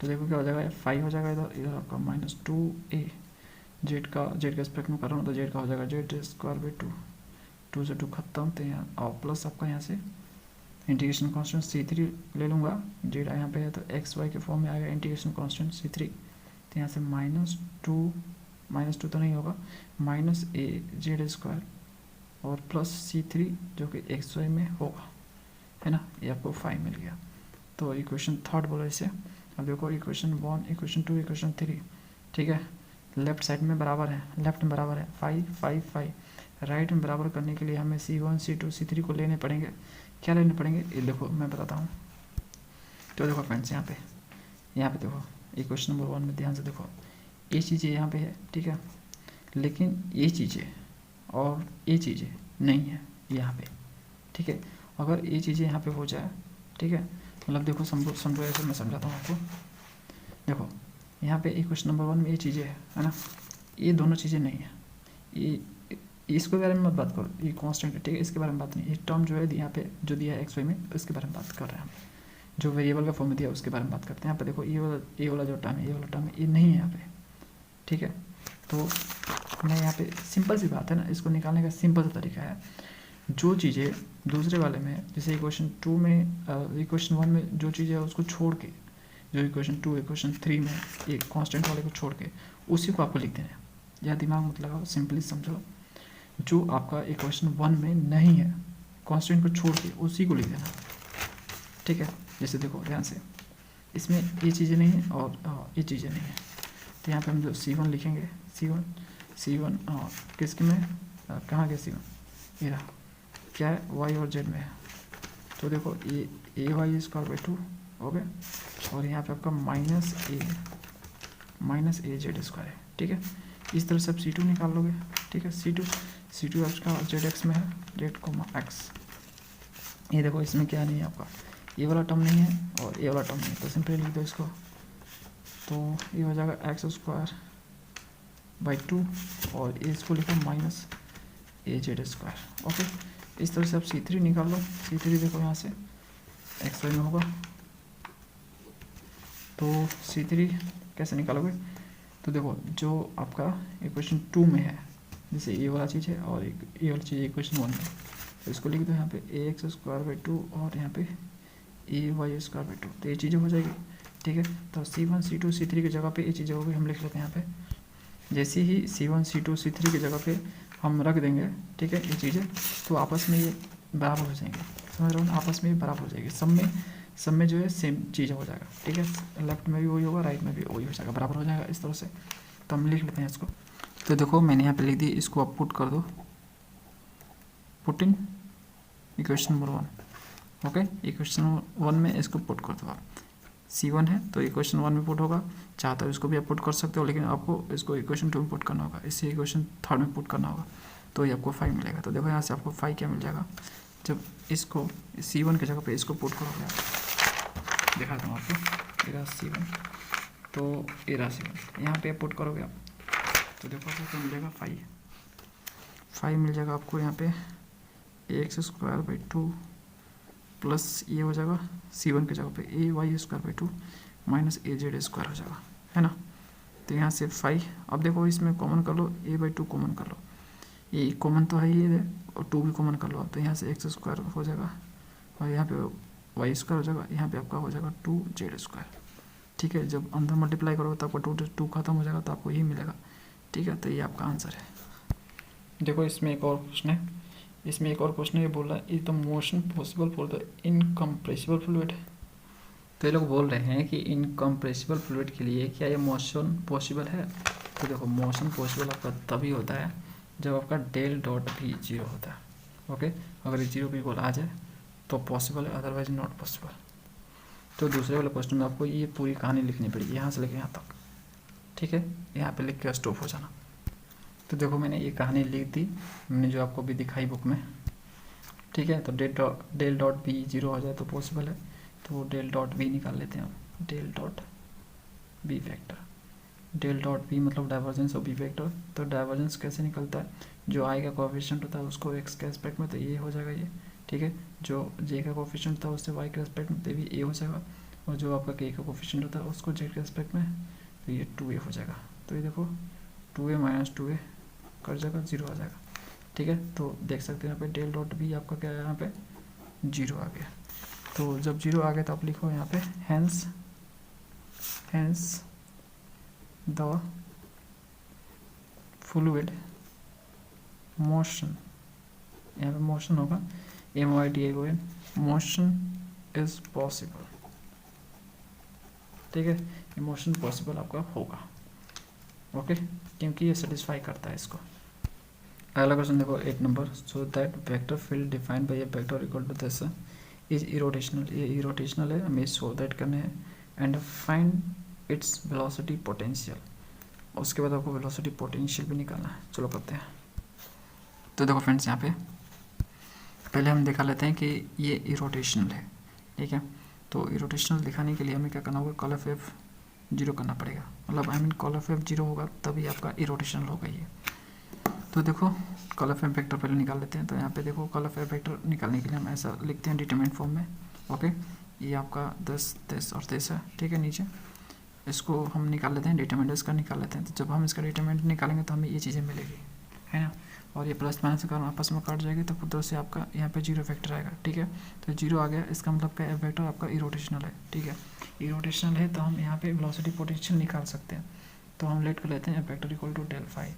Speaker 1: तो देखो क्या हो जाएगा, 5 हो जाएगा इधर, इधर आपका माइनस 2a जेड का, जेड के रिस्पेक्ट में कर रहा हूँ तो जेड का हो जाएगा जेड स्क्वायर बाई 2, 2 से 2 खत्म, तो यहाँ और प्लस आपका यहाँ से इंटीग्रेशन कांस्टेंट c3 ले लूँगा, जेड यहाँ पे है तो एक्स वाई के फॉर्म में आएगा इंटीग्रेशन कांस्टेंट c3, तो यहाँ से माइनस टू तो नहीं होगा, माइनस a जेड स्क्वायर और प्लस c3 जो कि एक्स वाई में होगा, है ना, ये आपको 5 मिल गया। तो इक्वेशन थर्ड बोला इसे। अब देखो इक्वेशन 1, इक्वेशन 2, इक्वेशन 3, ठीक है, लेफ्ट साइड में बराबर है, लेफ्ट में बराबर है 5 5 5, राइट में बराबर करने के लिए हमें c1 c2 c3 को लेने पड़ेंगे। क्या लेने पड़ेंगे, ये देखो मैं बताता हूँ। तो देखो फ्रेंड्स, यहाँ पे देखो इक्वेशन नंबर 1 में ध्यान से देखो, ये चीज़ें यहाँ पे है, ठीक है, लेकिन ये चीज़ें और ये चीज़ें नहीं है यहाँ पे, ठीक है। अगर ये चीज़ें यहाँ पे हो जाए, ठीक है, मतलब देखो समझो ऐसे मैं समझाता हूँ आपको। देखो यहाँ पे इक्वेशन नंबर 1 में ये चीज़ें है ना, ये दोनों चीज़ें नहीं है, ये इसके बारे में मत बात करो, ये कांस्टेंट है, ठीक है, इसके बारे में बात नहीं, ये टर्म जो है यहाँ पे जो दिया है एक्स वाई में, इसके बारे में बात कर रहे हैं हम, जो वेरिएबल का फॉर्म में दिया उसके बारे में बात करते हैं। यहाँ पे देखो ये वाला जो टर्म है, ये वाला टर्म है, ये नहीं है यहाँ पे, ठीक है। तो मैं यहाँ पे सिंपल सी बात है ना, इसको निकालने का सिंपल सा तरीका है, जो चीज़ें दूसरे वाले में, जैसे इक्वेशन 2 में, इक्वेशन 1 में जो चीज़ें है उसको छोड़ के, जो इक्वेशन 2 इक्वेशन 3 में एक कांस्टेंट वाले को छोड़ के उसी को आपको लिख देना है, या दिमाग मत लगाओ, सिंपली समझो, जो आपका इक्वेशन 1 में नहीं है कांस्टेंट को छोड़ के उसी को लिख देना, ठीक है। जैसे देखो ध्यान से, इसमें ये चीज़ें नहीं है और ये चीज़ें नहीं है, तो यहाँ पे हम जो c1 लिखेंगे, c1 किसके में, कहाँ के c1, ये रहा, क्या है y और z में है, तो देखो ये ए वाई स्क्वायर बाई 2 हो गया, और यहाँ पे आपका माइनस ए जेड स्क्वायर है, ठीक है। इस तरह से आप c2 निकाल लोगे, ठीक है, c2 आपका जेड एक्स में है, जेड कोमा एक्स, ये देखो इसमें क्या नहीं है आपका, ये वाला टर्म नहीं है और ये वाला टर्म नहीं है, तो सिंपली लिख दो इसको, तो ये हो जाएगा एक्स स्क्वायर बाई 2 और इसको लिखो minus a z square. Okay, इस तरह से आप c3 निकाल लो, c3 देखो यहाँ से एक्स वाई में होगा, तो c3 कैसे निकालोगे, तो देखो जो आपका इक्वेशन 2 में है, जैसे ये वाला चीज़ है और ये वाली चीज़ इक्वेशन 1 में, तो इसको लिख दो यहाँ पे ए एक्स स्क्वायर बाई 2 और यहाँ पे ए वाई स्क्वायर बाई 2, तो ये चीज़ें हो जाएगी, ठीक है। तो C1 C2 C3 की जगह पे ये चीज़ें होगी, हम लिख लेते हैं यहाँ पे। जैसे ही C1 C2 C3 की जगह पे हम रख देंगे, ठीक है, ये चीज़ें, तो आपस में ये बराबर हो जाएंगे, समझ रहे हो ना, आपस में ये बराबर हो जाएगी, सब में जो है सेम चीज़ हो जाएगा, ठीक है। लेफ्ट में भी वही होगा, राइट में भी वही हो जाएगा, बराबर हो जाएगा इस तरह से। तो हम लिख लेते हैं इसको। तो देखो मैंने यहाँ पे लिख दी, इसको आप पुट कर दो, put in equation number 1, okay. Equation 1 में इसको पुट कर दो आप। C1 है तो इक्वेशन 1 में पुट होगा, चाहते हो इसको भी आप पुट कर सकते हो, लेकिन आपको इसको इक्वेशन 2 में पुट करना होगा, इससे इक्वेशन 3 में पुट करना होगा, तो ये आपको 5 मिलेगा। तो देखो यहाँ से आपको 5 क्या मिल जाएगा, जब इसको C1 की जगह पे इसको पुट करोगे आप, दिखाता हूँ आपको, ये रहा C1, तो ये रहा C1, यहाँ पे पुट करोगे आप, तो देखो आपको क्या मिलेगा, 5 मिल जाएगा आपको यहाँ पे, एक्स स्क्वायर बाई 2 प्लस ये हो जाएगा C1 की जगह पे a y square by 2 minus a z square हो जाएगा, है ना। तो यहाँ से 5, अब देखो इसमें कॉमन कर लो, ए बाई 2 कॉमन कर लो, ये कॉमन तो है ही है, और 2 भी कॉमन कर लो आप, तो यहाँ से एक्स स्क्वायर हो जाएगा, और यहाँ पे वाई स्क्वायर हो जाएगा, यहाँ पे आपका हो जाएगा 2 जेड स्क्वायर, ठीक है। जब अंदर मल्टीप्लाई करोगे तो आपका 2 खत्म हो जाएगा, तो आपको यही मिलेगा, ठीक है। तो ये आपका आंसर है। देखो इसमें एक और क्वेश्चन है, इसमें एक और क्वेश्चन ये बोल रहा है, is the motion possible for the incompressible fluid. तो ये लोग बोल रहे हैं कि इनकम्प्रेसिबल फ्लूइड के लिए क्या ये मोशन पॉसिबल है। तो देखो मोशन पॉसिबल आपका तभी होता है जब आपका डेल डॉट भी 0 होता है, ओके। अगर ये 0 बिल्कुल आ जाए तो पॉसिबल है, अदरवाइज नॉट पॉसिबल। तो दूसरे वाले क्वेश्चन में आपको ये पूरी कहानी लिखनी पड़ेगी, यहाँ से लेकर यहाँ तक, ठीक है। यहाँ पे लिख के स्टॉप हो जाना। तो देखो मैंने ये कहानी लिख दी, मैंने जो आपको भी दिखाई बुक में, ठीक है। तो डेल डॉट बी 0 हो जाए तो पॉसिबल है, तो डेल डॉट बी निकाल लेते हैं हम, del dot b vector, del dot b मतलब डाइवर्जेंस ऑफ बी फैक्टर। तो डाइवर्जेंस कैसे निकलता है, जो आई का कोएफिशिएंट होता है उसको एक्स के एस्पेक्ट में, तो ये हो जाएगा ये, ठीक है। जो जे का कोएफिशिएंट था उससे वाई के एस्पेक्ट में, तो भी ए हो जाएगा, और जो आपका के का कोएफिशिएंट होता है उसको जेड के एस्पेक्ट में, तो ये 2a हो जाएगा। तो ये देखो 2a माइनस 2a कर जाएगा, 0 आ जाएगा, ठीक है। तो देख सकते हैं यहाँ पे डेल डॉट बी आपका क्या है, यहाँ पे 0 आ गया। तो जब 0 आ गया तो आप लिखो यहाँ पे हैंस द फ्लूइड मोशन, यहाँ पे मोशन होगा MOTION, मोशन इज पॉसिबल, ठीक है। ये मोशन पॉसिबल आपका होगा, ओके, क्योंकि ये सेटिस्फाई करता है इसको। अगला क्वेश्चन देखो 8 नंबर, so that vector field defined by a vector equal to this is irrotational, ये इरोटेशनल है, हमें सो दैट करने हैं, and find its velocity potential. उसके बाद आपको वेलोसिटी पोटेंशियल भी निकालना है, चलो करते हैं। तो देखो फ्रेंड्स यहाँ पे पहले हम दिखा लेते हैं कि ये इरोटेशनल है, ठीक है। तो इरोटेशनल दिखाने के लिए हमें क्या करना होगा, कॉल ऑफ एफ 0 करना पड़ेगा, मतलब I mean call of F 0 होगा तभी आपका इरोटेशनल होगा ये। तो देखो कॉल ऑफ एफ वेक्टर पहले निकाल लेते हैं। तो यहाँ पे देखो कॉल ऑफ एफ वेक्टर निकालने के लिए हम ऐसा लिखते हैं डिटरमिनेंट फॉर्म में, ओके। ये आपका 10 10 और 23 है, ठीक है। नीचे इसको हम निकाल लेते हैं, डिटरमिनेंट इसका निकाल लेते हैं। तो जब हम इसका डिटरमिनेंट निकालेंगे तो हमें ये चीज़ें मिलेगी, है ना। और ये प्लस माइनस का आपस में काट जाएगी, तो उधर से आपका यहाँ पे 0 वेक्टर आएगा, ठीक है। तो 0 आ गया, इसका मतलब क्या, एफ वेक्टर आपका इरोटेशनल है, ठीक है। इरोटेशनल है तो हम यहाँ पे वेलोसिटी पोटेंशियल निकाल सकते हैं। तो हम लेट कर लेते हैं f vector equal to del phi,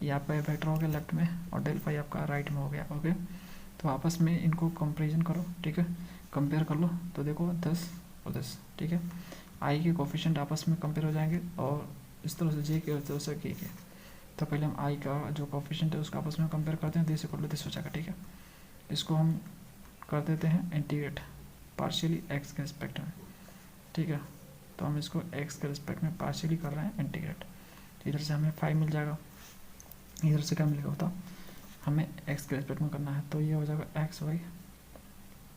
Speaker 1: ये आपका एफ वेक्टर हो गया लेफ्ट में, और डेल फाई आपका राइट में हो गया, ओके। तो आपस में इनको कंपेरिजन करो, ठीक है, कंपेयर कर लो। तो देखो 10 और 10, ठीक है। आई के कोफिशिएंट आपस में कंपेयर हो जाएंगे, और इस तरह से जे के और तरह से के। तो पहले हम आई का जो कोफिशिएंट है उसका आपस में कंपेयर करते हैं, 10 इक्वल टू 10 हो जाएगा, ठीक है। इसको हम कर देते हैं इंटीग्रेट पार्शियली एक्स के रिस्पेक्ट में, ठीक है। तो हम इसको एक्स के रिस्पेक्ट में पार्शियली कर रहे हैं इंटीग्रेट, तो इधर से हमें 5 मिल जाएगा, इधर से क्या मिलेगा होता, हमें एक्स के रिस्पेक्ट में करना है, तो ये हो जाएगा एक्स वाई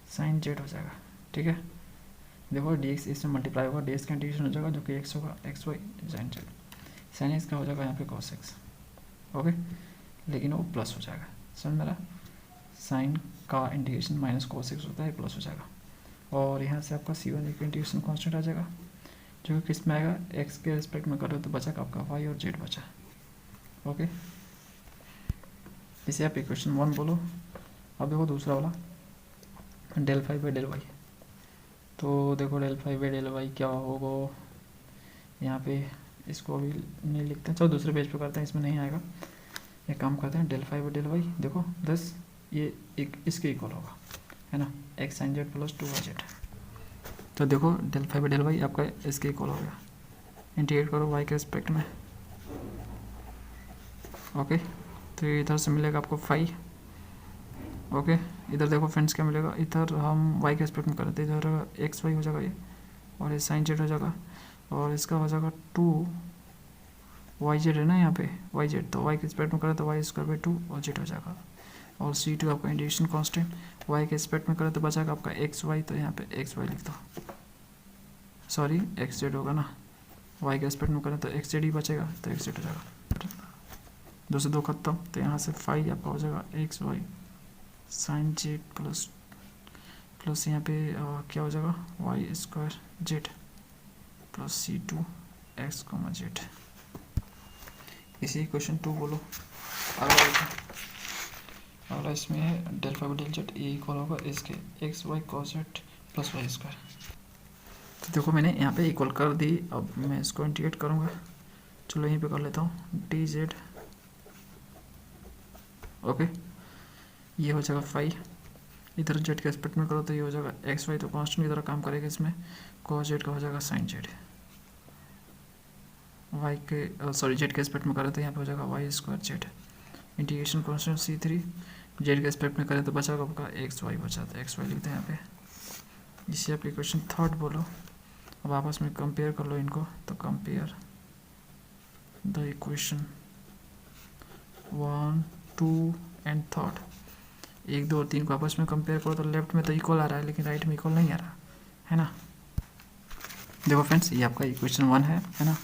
Speaker 1: साइन जेड हो जाएगा, ठीक है। देखो डी एक्स इसमें मल्टीप्लाई होगा, डी एक्स का इंटीग्रेशन हो जाएगा जो कि एक्स होगा, x y sine z, sine x का हो जाएगा यहाँ पे कॉस एक्स, ओके, लेकिन वो प्लस हो जाएगा, समझ मेरा। साइन का इंटीग्रेशन माइनस कॉस एक्स होता है, प्लस हो जाएगा। और यहाँ से आपका C1 एक इंटीग्रेशन कांस्टेंट आ जाएगा, जो कि किस में आएगा, एक्स के रिस्पेक्ट में करो तो बचा आपका वाई और जेड बचा, ओके। इसे आप इक्वेशन 1 बोलो। अब देखो दूसरा वाला del phi by del y, तो देखो del five by del y क्या होगा यहाँ पे, इसको अभी नहीं लिखते हैं, चलो दूसरे पेज पे करते हैं, इसमें नहीं आएगा। एक काम करते हैं, del five by del y देखो 10 ये एक इसके इक्वल होगा, है ना, x sign z plus 2y/z। तो देखो del five by del y आपका इसके इक्वल हो गया, इंटीग्रेट करो वाई के रिस्पेक्ट में। ओके, तो इधर से मिलेगा आपको 5। ओके, इधर देखो फ्रेंड्स क्या मिलेगा, इधर हम वाई के रिस्पेक्ट में कर देते, इधर एक्स वाई हो जाएगा ये, और ये साइन जेड हो जाएगा, और इसका हो जाएगा 2y/z है ना यहाँ पे y/z, तो y के रिस्पेक्ट में करें तो y² 2 और z हो जाएगा। और C2 आपका इंटीग्रेशन कांस्टेंट, y के रिस्पेक्ट में करें तो बचाएगा आपका xy, तो यहाँ पे xy लिख दो, सॉरी xz होगा ना, y के रिस्पेक्ट में करें तो xz ही बचेगा, तो xz हो जाएगा, 2 से 2 खत्म, तो यहाँ से 5 आपका हो जाएगा xy साइन जेड प्लस यहाँ पे क्या हो जाएगा y² z plus C2 x, z। इसी क्वेश्चन 2 बोलो। अगला इसमें है डेल फाइव डेल जेड ये इक्वल होगा इसके x y cos z plus y square. तो देखो मैंने यहाँ पे इक्वल कर दी, अब मैं इसको इंटीग्रेट करूँगा, चलो यहीं पे कर लेता हूँ डी जेड। ओके, ये हो जाएगा 5, इधर जेड के एस्पेक्ट में करो तो ये हो जाएगा एक्स वाई, तो कांस्टेंट की तरह काम करेगा इसमें, कॉस जेड का हो जाएगा साइन जेड, वाई के सॉरी जेड के एस्पेक्ट में करें तो यहाँ पे हो जाएगा y² Z, integration constant C3, Z के एस्पेक्ट में करें तो बचाएगा आपका एक्स वाई, बचा तो एक्स वाई लिखते हैं यहाँ पे। इसी आपकी क्वेश्चन 3 बोलो। अब आपस में कंपेयर कर लो इनको, तो कंपेयर द इक्वेशन 1 2 एंड 3, 1 2 और 3 को आपस में कंपेयर करो तो लेफ्ट में तो इक्वल आ रहा है, लेकिन राइट में इक्वल नहीं आ रहा है ना। देखो फ्रेंड्स ये आपका इक्वेशन 1 है ना,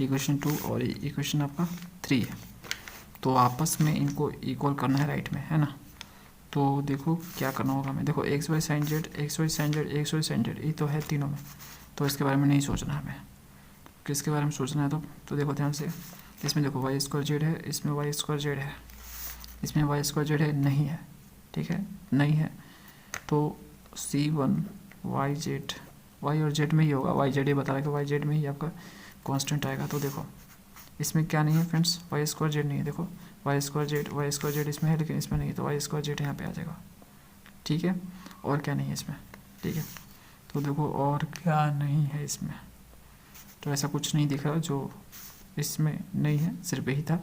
Speaker 1: इक्वेशन 2 और इक्वेशन आपका 3 है, तो आपस में इनको इक्वल करना है राइट में, है ना। तो देखो क्या करना होगा हमें, देखो x y sine z, x y sine z, x y sine z, ये तो है तीनों में, तो इसके बारे में नहीं सोचना है हमें, किसके बारे में सोचना है तो देखो ध्यान से, इसमें देखो y² जेड है, इसमें y² जेड है, इसमें y² जेड है नहीं है, ठीक है नहीं है, तो C1 yz y और z में ही होगा, yz ये बता रहा है कि yz में ही आपका कांस्टेंट आएगा। तो देखो इसमें क्या नहीं है फ्रेंड्स, y² जेड नहीं है, देखो y² जेड इसमें है लेकिन इसमें नहीं है, तो y² जेड यहाँ पे आ जाएगा, ठीक है। और क्या नहीं है इसमें, ठीक है, तो देखो और क्या नहीं है इसमें, तो ऐसा कुछ नहीं दिख रहा जो इसमें नहीं है, सिर्फ यही था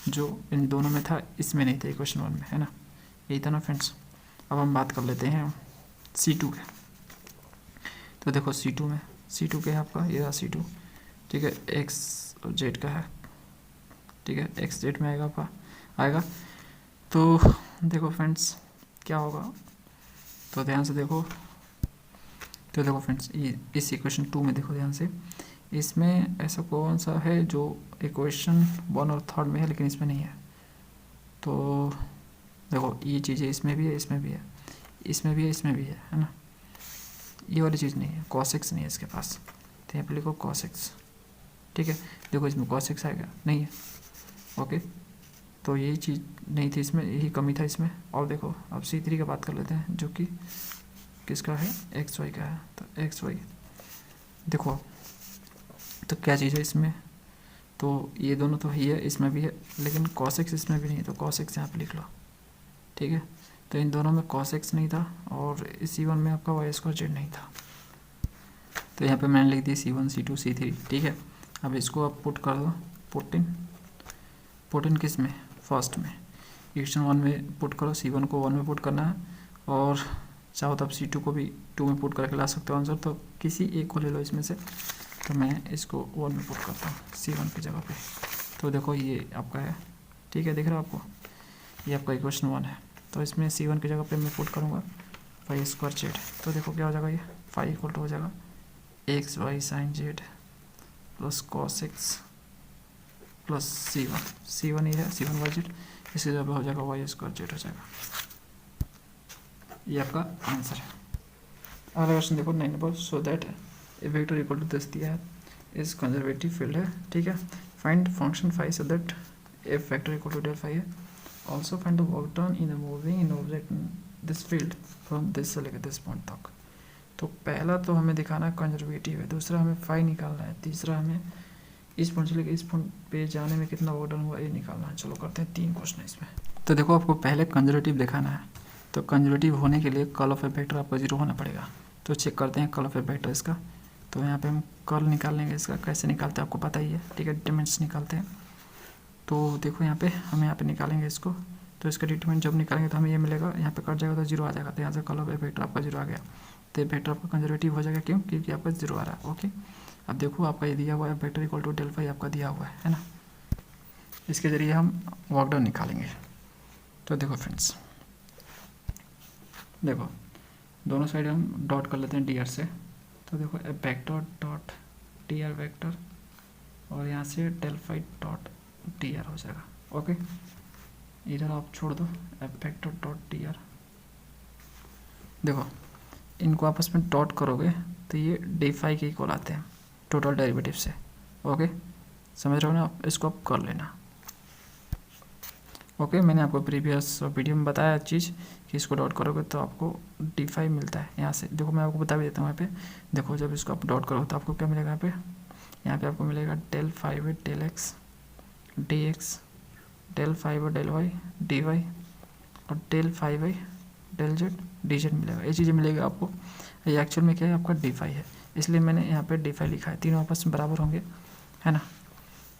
Speaker 1: जो इन दोनों में था, इसमें नहीं था इक्वेशन 1 में, है ना, यही था ना फ्रेंड्स। अब हम बात कर लेते हैं C2 के, तो देखो C2 के है आपका, ये रहा C2, ठीक है, एक्स और जेड का है, ठीक है, एक्स जेड में आएगा। तो देखो फ्रेंड्स क्या होगा, तो ध्यान से देखो, तो देखो फ्रेंड्स इस इक्वेशन 2 में देखो ध्यान से, इसमें ऐसा कौन सा है जो इक्वेशन 1 और 3 में है लेकिन इसमें नहीं है, तो देखो ये चीज़ें इसमें भी है, इसमें भी है, इसमें भी है, इसमें भी है ना, ये वाली चीज़ नहीं है, cos x नहीं है इसके पास, तो यहाँ पे लिखो cos x, ठीक है। देखो इसमें cos x आएगा नहीं है, ओके, तो यही चीज़ नहीं थी इसमें, यही कमी था इसमें। और देखो अब C3 का बात कर लेते हैं, जो कि किसका है, एक्स वाई का है, तो एक्स वाई देखो तो क्या चीज़ है इसमें, तो ये दोनों तो ही है, इसमें भी है, लेकिन cos x इसमें भी नहीं है, तो cos x यहाँ पे लिख लो, ठीक है। तो इन दोनों में cos x नहीं था और C1 में आपका y² जेड नहीं था, तो यहाँ पे मैंने लिख दी C1 C2 C3, ठीक है। अब इसको आप पुट कर दो, पुट इन किस में, फर्स्ट में, इक्वेशन 1 में पुट करो, C1 को 1 में पुट करना है, और चाहो तो आप C2 को भी 2 में पुट करके ला सकते हो आंसर, तो किसी एक को ले लो इसमें से, तो मैं इसको 1 में पुट करता हूँ C1 की जगह पे, तो देखो ये आपका है, ठीक है, दिख रहा है आपको, ये आपका इक्वेशन 1 है, तो इसमें C1 की जगह पे मैं पुट करूँगा y² जेड, तो देखो क्या हो जाएगा, ये 5 इक्वल टू हो जाएगा x y sine z plus cos x plus C1 ये है C1 वाई जेड, इसकी जगह पे हो जाएगा y² जेड हो जाएगा, ये आपका आंसर है। अगला क्वेश्चन देखो 9 नंबर, so that a vector equal to 10 दिया है, इस कंजर्वेटिव फील्ड है, ठीक है, find function phi so that f vector equal to del phi है, also find the work done in moving in object this field from this से लेकर this point तक। तो पहला तो हमें दिखाना है कंजर्वेटिव है, दूसरा हमें फाई निकालना है, तीसरा हमें इस पॉइंट से लेकर इस पॉइंट पे जाने में कितना वर्क डन हुआ ये निकालना है। चलो करते हैं 3 क्वेश्चन इसमें। तो देखो आपको पहले कंजर्वेटिव दिखाना है, तो कंजर्वेटिव होने के लिए कर्ल ऑफ ए वेक्टर आपका 0 होना पड़ेगा। तो चेक करते हैं कर्ल ऑफ ए वेक्टर इसका। तो यहाँ पे हम कर्ल निकाल लेंगे इसका, कैसे निकालते हैं आपको पता ही है, ठीक है, डिटरमिनेंट्स निकालते हैं। तो देखो यहाँ पे हम यहाँ पे निकालेंगे इसको, तो इसका डिटरमिनेंट जब निकालेंगे तो हमें ये मिलेगा, यहाँ पे कट जाएगा तो 0 आ जाएगा, तो यहाँ से कर्ल ऑफ ए वेक्टर आपका 0 आ गया। तो ये वेक्टर आपका कंजर्वेटिव हो जाएगा, क्यों? क्योंकि आपका 0 आ रहा है। ओके, अब देखो आपका ये दिया हुआ है vector equal to del phi आपका दिया हुआ है ना, इसके ज़रिए हम वर्क डन निकालेंगे। तो देखो फ्रेंड्स, देखो दोनों साइड हम डॉट कर लेते हैं डी आर से। तो देखो a vector dot d r vector, और यहाँ से del phi dot d r हो जाएगा। ओके, इधर आप छोड़ दो a vector dot d r. देखो इनको आपस में डॉट करोगे तो ये डी फाई के इक्वल आते हैं टोटल डेरिवेटिव से। ओके, समझ रहे हो ना आप, इसको आप कर लेना। ओके, मैंने आपको प्रीवियस वीडियो में बताया चीज़ कि इसको डॉट करोगे तो आपको d5 मिलता है। यहाँ से देखो मैं आपको बता भी देता हूँ, यहाँ पे देखो जब इसको आप डॉट करोगे तो आपको क्या मिलेगा, यहाँ पे आपको मिलेगा del five del x d x, del five del y d y, और del five del z d z मिलेगा। ये चीज़ें मिलेगा आपको। ये एक्चुअल में क्या है, आपका d5 है, इसलिए मैंने यहाँ पे d5 लिखा है। तीनों आपस में बराबर होंगे, है ना।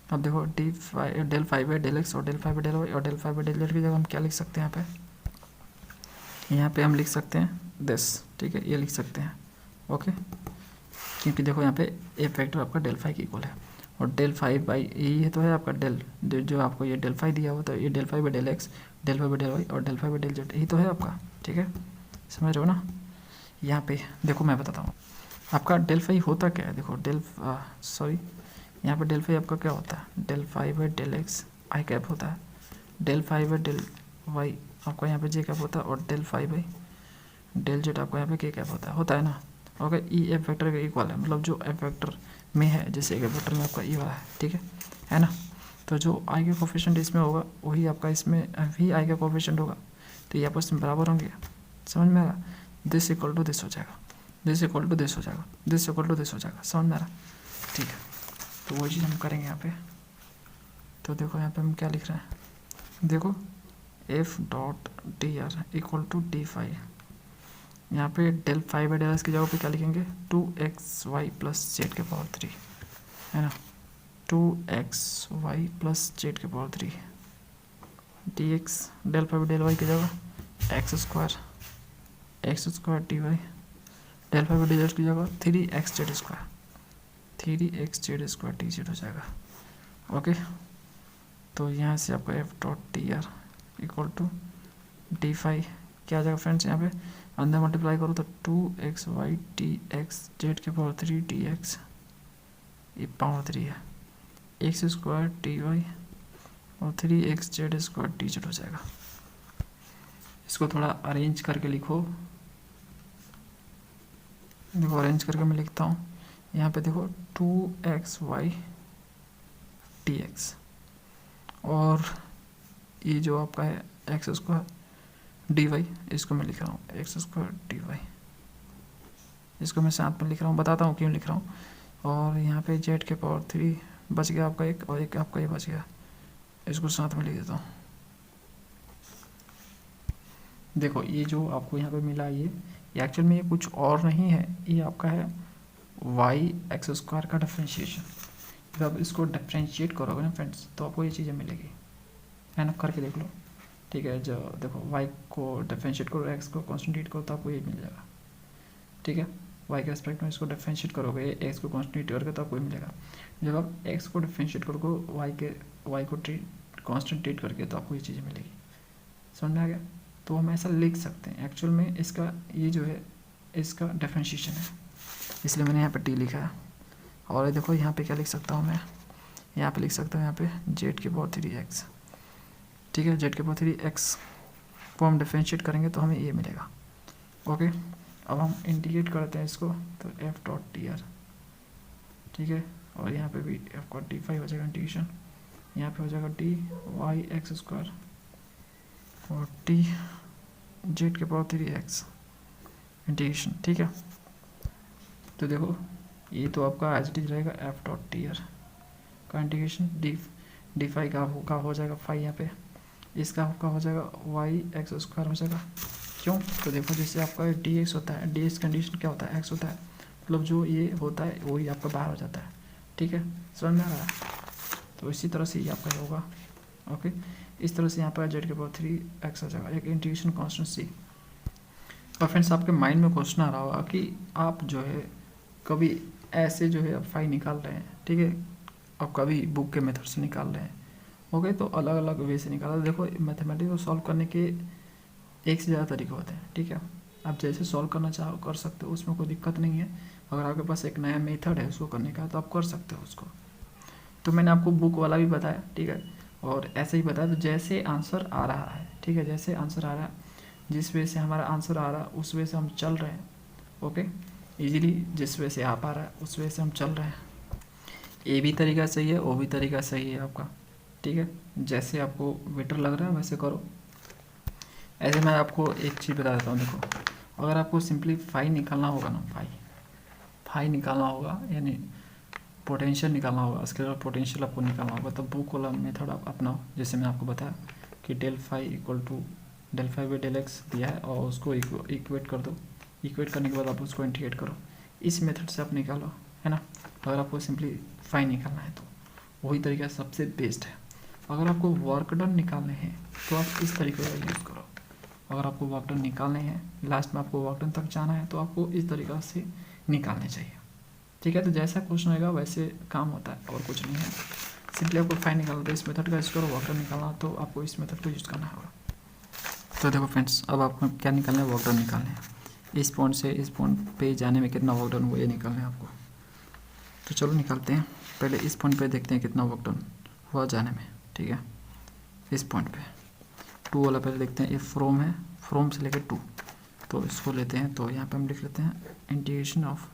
Speaker 1: अब देखो d5 डेल फाइव है डेल एक्स और डेल फाइव डेल वाई और डेल फाइव डेल जेड की जगह हम क्या लिख सकते हैं, यहाँ पे हम लिख सकते हैं दिस, ठीक है, ये लिख सकते हैं। ओके, क्योंकि देखो यहाँ पे ए फैक्टर आपका डेल फाइव की इक्वल है, और डेल फाइव बाई ये तो है आपका डेल, जो आपको ये डेल फाइव दिया हुआ था, ये del five by del x, del five by del y और del five by del z, यही तो है आपका, ठीक है, समझ रहे हो ना। यहाँ पे देखो मैं बताता हूँ आपका डेल फाइव होता क्या है। देखो यहाँ पे डेल फाइव आपका क्या होता है, del five by del x I cap होता है, del five by del y आपका यहाँ पे जे कैप होता है, और del five by del z आपका यहाँ पे के कैप होता है ना। ओके, ई एफ वेक्टर का इक्वल है, मतलब जो एफ वेक्टर में है, जैसे एक वेक्टर में आपका ई वाला है, ठीक है ना। तो जो आई का कोफिशिएंट इसमें होगा वही आपका इसमें भी आई का कोफिशिएंट होगा, तो ये आपस में बराबर होंगे। समझ में आ रहा, दिस इक्वल टू दिस हो जाएगा, दिस इक्वल टू दिस हो जाएगा, दिस इक्वल टू दिस हो जाएगा, समझ में आ रहा, ठीक है। तो वो चीज़ हम करेंगे यहाँ पे। तो देखो यहाँ पे हम क्या लिख रहे हैं, देखो f dot d r equal to d phi, यहाँ पे del five by del x की जगह पे क्या लिखेंगे, 2xy प्लस जेड के पावर 3, है ना, 2xy प्लस जेड के power 3 d x, del five del y की जगह x square d y, del phi d z की जगह 3x z square, 3x z square d z हो जाएगा। ओके, तो यहाँ से आपका f dot d r equal to d phi क्या आ जाएगा फ्रेंड्स, यहाँ पे अंदर मल्टीप्लाई करो तो 2xy dx जेड के पावर 3 dx, ये पावर 3 है, एक्स स्क्वायर डी वाई और 3x z square d z हो जाएगा। इसको थोड़ा अरेंज करके लिखो, देखो अरेंज करके मैं लिखता हूँ। यहाँ पे देखो 2xy dx, और ये जो आपका है एक्स स्क्वायर डी वाई, इसको मैं लिख रहा हूँ एक्स स्क्वायर डी वाई, इसको मैं साथ में लिख रहा हूँ, बताता हूँ क्यों लिख रहा हूँ। और यहाँ पे जेड के पावर 3 बच गया आपका एक, और एक आपका ये बच गया, इसको साथ में लिख देता हूँ। देखो ये जो आपको यहाँ पे मिला ये एक्चुअल में ये कुछ और नहीं है, ये आपका है वाई एक्स स्क्वायर का डिफ्रेंशिएशन। जब इसको डिफ्रेंशिएट करोगे ना फ्रेंड्स तो आपको ये चीज़ें मिलेगी, है ना, करके देख लो, ठीक है। जो देखो y को डिफरेंशिएट करो, x को कॉन्स्टेंट करो तो आपको ये मिल जाएगा, ठीक है। y के रेस्पेक्ट में इसको डिफरेंशिएट करोगे, x को कॉन्स्टेंट करके तो आपको ये मिलेगा। जब आप x को डिफरेंशिएट करोगे y को कॉन्स्टेंट ट्रीट करके तो आपको ये चीज़ें मिलेगी, समझ में आ गया। तो हम ऐसा लिख सकते हैं, एक्चुअल में इसका ये जो है इसका डिफरेंशिएशन है, इसलिए मैंने यहाँ पर t लिखा है। और देखो यहाँ पे क्या लिख सकता हूँ मैं, यहाँ पे लिख सकता हूँ यहाँ पे जेड के पावर 3x, ठीक है, जेड के पावर 3x को हम डिफरेंशिएट करेंगे तो हमें ये मिलेगा। ओके, अब हम इंटीग्रेट करते हैं इसको, तो एफ डॉट डी आर, ठीक है, और यहाँ पे भी एफ का डी फाइव हो जाएगा इंटीग्रेशन, यहाँ पे हो जाएगा डी वाई एक्स स्क्वायर और डी जेड के पावर 3x इंटीग्रेशन, ठीक है। तो देखो ये तो आपका एज इट इज रहेगा एफ डॉट टीयर का इंटीग्रेशन डी फाई का हो जाएगा फाई यहाँ पे, इसका आपका हो जाएगा वाई एक्स स्क्वायर हो जाएगा। क्यों? तो देखो जैसे आपका डी एक्स होता है, डी एक्स कंडीशन क्या होता है, एक्स होता है, मतलब जो ये होता है वही आपका बाहर हो जाता है। ठीक है, समझ में आ रहा है? तो इसी तरह से ये आपका होगा। ओके, इस तरह से यहाँ पर जेड के पावर 3x आ जाएगा, एक इंटीग्रेशन कांस्टेंट सी। और फ्रेंड्स आपके माइंड में क्वेश्चन आ रहा होगा कि आप जो है कभी ऐसे जो है फाई निकाल रहे हैं, ठीक है, आप कभी बुक के मेथड से निकाल रहे हैं, ओके, तो अलग अलग वे से निकाला। देखो मैथमेटिक्स को सॉल्व करने के एक से ज़्यादा तरीके होते हैं, ठीक है, आप जैसे सॉल्व करना चाहो कर सकते हो, उसमें कोई दिक्कत नहीं है। अगर आपके पास एक नया मेथड है उसको करने का तो आप कर सकते हो उसको। तो मैंने आपको बुक वाला भी बताया, ठीक है, और ऐसे ही बताया। तो जैसे आंसर आ रहा है, ठीक है, जैसे आंसर आ रहा है, जिस वे से हमारा आंसर आ रहा है उस वे से हम चल रहे हैं। ओके, इजीली जिस वे से आप आ रहा है उस वे से हम चल रहे हैं। ए भी तरीका सही है, ओ भी तरीका सही है आपका, ठीक है, जैसे आपको बेटर लग रहा है वैसे करो। ऐसे मैं आपको एक चीज़ बता देता हूँ, देखो अगर आपको सिंपली फाई निकालना होगा ना, फाई निकालना होगा, यानी पोटेंशियल निकालना होगा, स्केलर पोटेंशियल आपको निकालना होगा, तो बुक वाला मेथड आप अपनाओ। जैसे मैं आपको बताया कि del phi equal to del phi by del x दिया है और उसको इक्वेट कर दो, इक्वेट करने के बाद आप उसको इंटीग्रेट करो, इस मेथड से आप निकालो, है ना। अगर आपको सिंपली फाई निकालना है तो वही तरीका सबसे बेस्ट है। अगर आपको वर्क डन निकालने हैं तो आप इस तरीके का यूज़ करो। अगर आपको वर्क डन निकालने हैं, लास्ट में आपको वर्क डन तक जाना है, तो आपको इस तरीक़ा से निकालने चाहिए। ठीक है, तो जैसा क्वेश्चन होगा वैसे काम होता है और कुछ नहीं है। सिंपली आपको फाइन निकालना तो इस मेथड का यूज़ करो, वर्क डन निकालना तो आपको इस मेथड को यूज़ करना होगा। तो देखो फ्रेंड्स, अब आपको क्या निकालना है, वर्क डन निकालना है। इस पॉइंट से इस पॉइंट पे जाने में कितना वर्क डन हुआ ये निकालना है आपको। तो चलो निकालते हैं। पहले इस पॉइंट पे देखते हैं कितना वर्क डन हुआ जाने में। ठीक है, इस पॉइंट पे 2 वाला पहले देखते हैं। ये फ्रॉम है, फ्रॉम से लेकर 2, तो इसको लेते हैं। तो यहाँ पे हम लिख लेते हैं integration of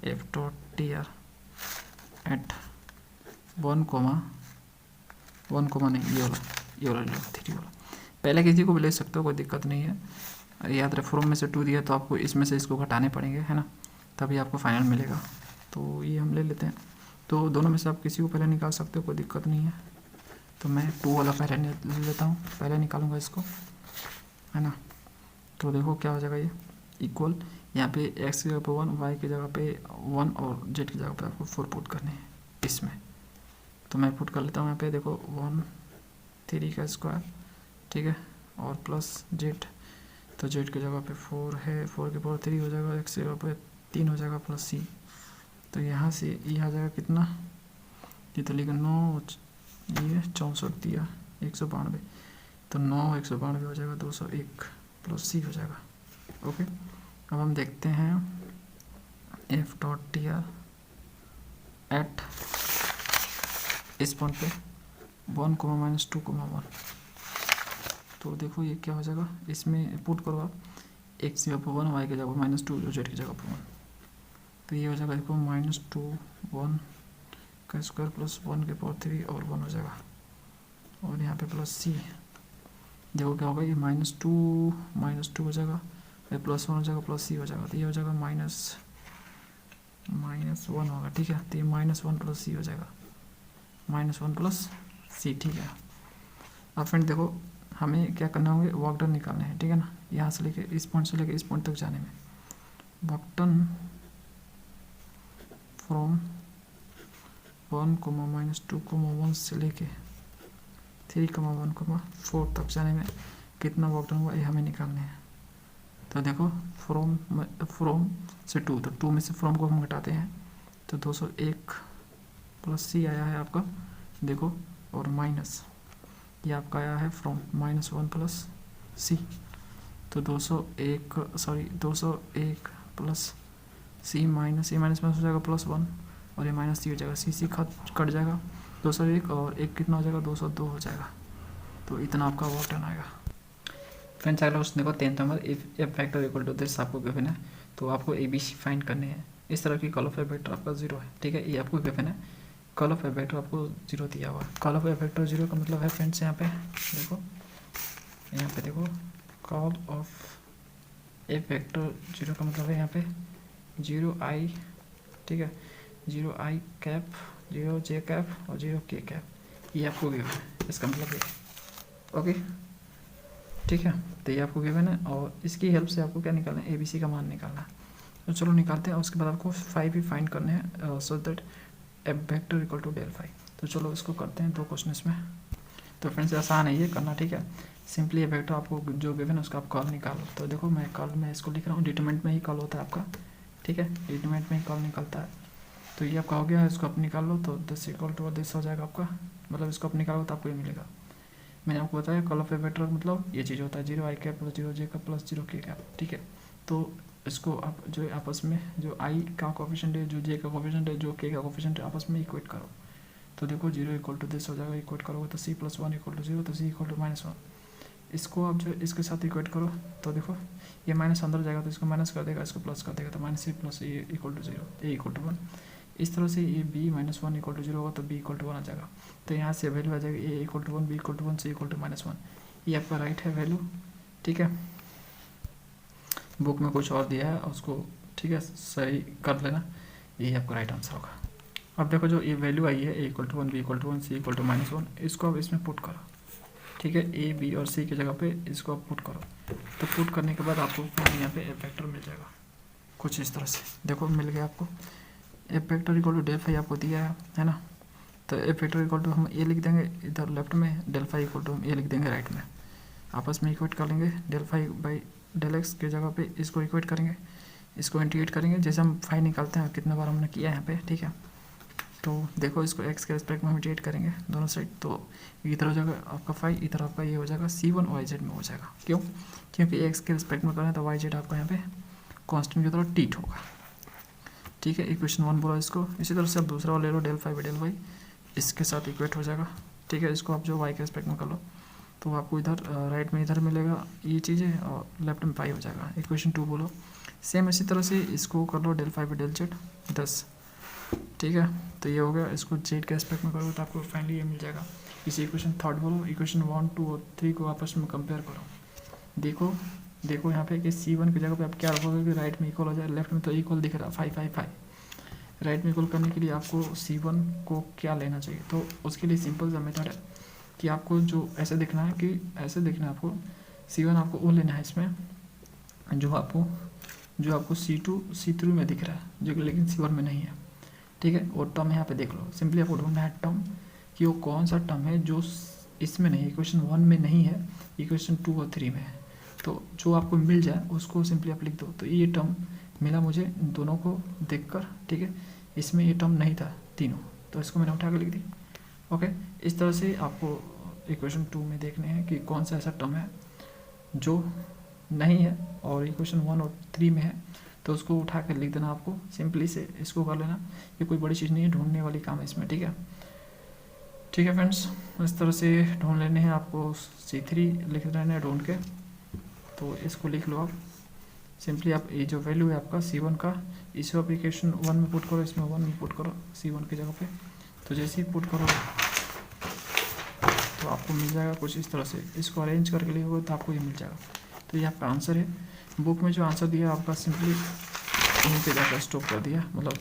Speaker 1: f dot T r at 1 comma नहीं, ये वाला लो 3 वाला। पहले किसी को भी ले सकते हो, कोई दिक्कत नहीं है। याद रहे फ्रॉम में से 2 दिया तो आपको इसमें से इसको घटाने पड़ेंगे, है ना, तभी आपको फाइनल मिलेगा। तो ये हम ले लेते हैं। तो दोनों में से आप किसी को पहले निकाल सकते हो, कोई दिक्कत नहीं है। तो मैं 2 वाला पहले ले लेता हूँ, पहले निकालूंगा इसको, है ना। तो देखो क्या हो जाएगा, ये इक्वल, यहाँ पे x की जगह पे 1, y की जगह पे 1 और z की जगह पे आपको 4 पुट करने हैं इसमें। तो मैं पुट कर लेता हूँ यहाँ पे, देखो 1 3 का स्क्वायर, ठीक है, और प्लस z। तो z की जगह पे 4 है, 4 के पावर 3 हो जाएगा, x की जगह पे 3 हो जाएगा प्लस c। तो यहाँ से ये आ जाएगा कितना, ये तो लिखा 9, ये 64 दिया 192, तो 9 192 हो जाएगा 201 प्लस c हो जाएगा। ओके, अब हम देखते हैं f dot T r at इस पॉइंट पे 1 कोमा माइनस 2 कोमा 1। तो देखो ये क्या हो जाएगा, इसमें पुट करो आप, x की जगह पर 1, y की जगह पर -2, जो z की जगह पर 1। तो ये हो जाएगा देखो -2 1 का स्क्वायर प्लस 1 के पावर 3 और 1 हो जाएगा, और यहाँ पे प्लस c। देखो क्या होगा, ये -2 हो जाएगा, ये +1 हो जाएगा, प्लस c हो जाएगा। तो ये हो जाएगा -1 होगा, ठीक है। तो ये -1 प्लस c हो जाएगा, -1 प्लस c, ठीक है। अब फ्रेंड देखो हमें क्या करना होंगे, वर्क डन निकालने हैं, ठीक है ना। यहाँ से लेके इस पॉइंट से लेके इस पॉइंट तक जाने में work done from 1 comma -2 comma 1 से लेके 3 कोमा 1 कोमा 4 तक जाने में कितना वर्क डन हुआ ये हमें निकालने हैं। तो देखो फ्रॉम से 2, तो 2 में से फ्रॉम को हम घटाते हैं, तो 201 प्लस c आया है आपका, देखो, और माइनस ये आपका आया है फ्रॉम -1 प्लस c। तो 201 प्लस c माइनस में हो जाएगा +1, और ये -c हो जाएगा, c कट जाएगा, 201 और 1 कितना हो जाएगा, 202 हो जाएगा। तो इतना आपका वर्क डन आएगा। फ्रेंड्स अगला क्वेश्चन देखो 10th नंबर, if f vector equal to this आपको गिवन है, तो आपको ABC फाइंड करने हैं। इस तरह की कॉल ऑफ एफ फैक्टर आपका 0 है, ठीक है, ये आपको गिवन है। कॉल ऑफ एफ फैक्टर आपको 0 दिया हुआ है। कॉल ऑफ एफ फैक्टर 0 का मतलब है फ्रेंड्स, यहाँ पे देखो कॉल ऑफ एफ फैक्टर 0 का मतलब है यहाँ पे जीरो आई, ठीक है, जीरो आई कैप, जीरो जे कैप और जीरो के कैप, ये आपको गिवन है, इसका मतलब ये। ओके, ठीक है, तो ये आपको गिवन है और इसकी हेल्प से आपको क्या निकालना है, ABC का मान निकालना है। तो चलो निकालते हैं, उसके बाद आपको फाई भी फाइंड करने हैं, so that f vector equal to del phi. तो चलो इसको करते हैं 2 क्वेश्चन इसमें। तो फ्रेंड्स आसान है ये करना, ठीक है, सिंपली ये वेक्टर आपको जो गिवन है उसका आप कॉल निकालो। तो देखो मैं कॉल में इसको लिख रहा हूँ, डिटरमिनेंट में ही कॉल होता है आपका, ठीक है, डिटरमिनेंट में ही कॉल निकलता है। तो ये आपका हो गया है, इसको आप निकाल लो तो दिस इक्वल टू दिस हो जाएगा आपका, मतलब इसको आप निकालो तो आपको ये मिलेगा। मैंने आपको बताया कॉल ऑफ ए वेक्टर मतलब ये चीज़ होता है, जीरो आई कैप प्लस जीरो जे कैप प्लस जीरो के कैप, ठीक है। तो इसको आप जो आपस में जो आई का कोफिशिएंट है, जो जे का कोफिशिएंट है, जो के का कोफिशिएंट है, आपस में इक्वेट करो। तो देखो जीरो इक्वल टू दिस हो जाएगा, इक्वेट करोगे तो c plus one equal to zero, तो c equal to minus one. इसको आप जो इसके साथ इक्वेट करो तो देखो ये माइनस अंदर जाएगा तो इसको माइनस कर देगा, इसको प्लस कर देगा, तो minus c plus a equal to zero, a equal to one. इस तरह से ये b minus one equal to zero होगा तो बी इक्वल टू वन आ जाएगा। तो यहाँ से वैल्यू आ जाएगी a equal to one, b equal to one, c equal to minus one. ये आपका राइट है वैल्यू, ठीक है। बुक में कुछ और दिया है उसको, ठीक है, सही कर लेना, यही आपका राइट आंसर होगा। अब देखो जो ये वैल्यू आई है a equal to one, b equal to one, c equal to minus one, इसको आप इसमें पुट करो, ठीक है, ए बी और सी की जगह पे इसको आप पुट करो। तो पुट करने के बाद आपको यहाँ पे एफ वेक्टर मिल जाएगा कुछ इस तरह से, देखो मिल गया आपको। F vector equal to del phi आपको दिया है ना। तो एफ वेक्टर इक्वल टू हम ए लिख देंगे इधर लेफ्ट में, डेल फाई इक्वल टू हम ए लिख देंगे राइट में, आपस में इक्वेट कर लेंगे। Del phi by del x की जगह पे इसको इक्वेट करेंगे, इसको इंटीग्रेट करेंगे, जैसे हम फाई निकालते हैं कितने बार हमने किया यहाँ पे, ठीक है। तो देखो इसको एक्स के रिस्पेक्ट में हम इंटीग्रेट करेंगे दोनों साइड, तो इधर हो जाएगा आपका फाई, इधर आपका ये हो जाएगा C1 वाई जेड में हो जाएगा। क्यों? क्योंकि एक्स के रिस्पेक्ट में करें तो वाई जेड आपका यहाँ पे कॉन्स्टेंट की तरह टीट होगा, ठीक है। इक्वेशन 1 बोला इसको। इसी तरह से आप दूसरा वाला ले लो, del phi by del y, इसके साथ इक्वेट हो जाएगा, ठीक है। इसको आप जो वाई के रिस्पेक्ट में कर लो तो आपको इधर राइट में इधर मिलेगा ये चीज़ें और लेफ्ट में पाई हो जाएगा। इक्वेशन 2 बोलो। सेम इसी तरह से इसको कर लो, del phi by del z 10, ठीक है। तो ये हो गया, इसको जेड के एस्पेक्ट में करोगे तो आपको फाइनली ये मिल जाएगा। इसे इक्वेशन 3 बोलो। इक्वेशन 1, 2 और 3 को आपस में कंपेयर करो। देखो यहाँ पे कि C1 की जगह पे आप क्या रखोगे कि राइट में इक्वल हो जाए, लेफ्ट में तो इक्वल दिख रहा है 5 5 5। राइट में इक्वल करने के लिए आपको C1 को क्या लेना चाहिए, तो उसके लिए सिंपल सा मेथड है कि आपको जो ऐसे दिखना है कि ऐसे दिखना है आपको, C1 आपको वो लेना है इसमें जो आपको C2 C3 में दिख रहा है, जो लेकिन C1 में नहीं है, ठीक है। और टर्म यहाँ पे देख लो, सिंपली आपको ढूंढना है टर्म कि वो कौन सा टर्म है जो इसमें नहीं है, इक्वेशन 1 में नहीं है, इक्वेशन 2 और 3 में है। तो जो आपको मिल जाए उसको सिंपली आप लिख दो। तो ये टर्म मिला मुझे दोनों को देखकर, ठीक है। इसमें ये टर्म नहीं था तीनों, तो इसको मैंने उठा कर लिख दी। ओके, इस तरह से आपको इक्वेशन 2 में देखने हैं कि कौन सा ऐसा टर्म है जो नहीं है और इक्वेशन 1 और 3 में है, तो उसको उठा कर लिख देना आपको, सिंपली से इसको कर लेना। ये कोई बड़ी चीज़ नहीं है, ढूंढने वाली काम है इसमें, ठीक है। ठीक है फ्रेंड्स, इस तरह से ढूंढ लेने हैं आपको, C3 लिख रहने हैं ढूंढ के, तो इसको लिख लो आप सिंपली। आप ये जो वैल्यू है आपका C1 का, इसको आप इक्वेशन 1 में पुट करो, इसमें 1 में पुट करो C1 की जगह पे। तो जैसे ही पुट करो तो आपको मिल जाएगा कुछ इस तरह से, इसको अरेंज करके लिखोगे तो आपको ये मिल जाएगा। तो ये आपका आंसर है। बुक में जो आंसर दिया आपका सिंपली यहीं पे जाकर स्टॉप कर दिया, मतलब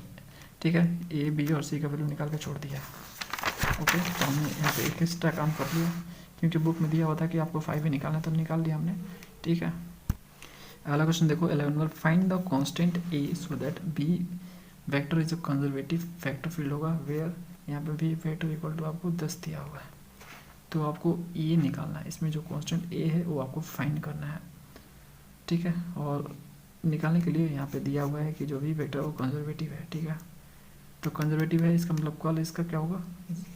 Speaker 1: ठीक है, ए बी और सी का वैल्यू निकाल के छोड़ दिया। ओके, तो हमने यहाँ पे एक एक्स्ट्रा काम कर लिया, क्योंकि बुक में दिया हुआ था कि आपको 5 ही निकालना है, तो निकाल लिया हमने, ठीक है। अगला क्वेश्चन देखो 11 find the constant a so that b vector is a conservative vector field होगा वेयर, यहाँ पे बी वेक्टर इक्वल टू आपको 10 दिया हुआ है। तो आपको ए निकालना है, इसमें जो कांस्टेंट ए है वो आपको फाइंड करना है, ठीक है। और निकालने के लिए यहाँ पे दिया हुआ है कि जो भी वेक्टर वो कंजर्वेटिव है, ठीक है। तो कंजर्वेटिव है, इसका मतलब कॉल इसका क्या होगा,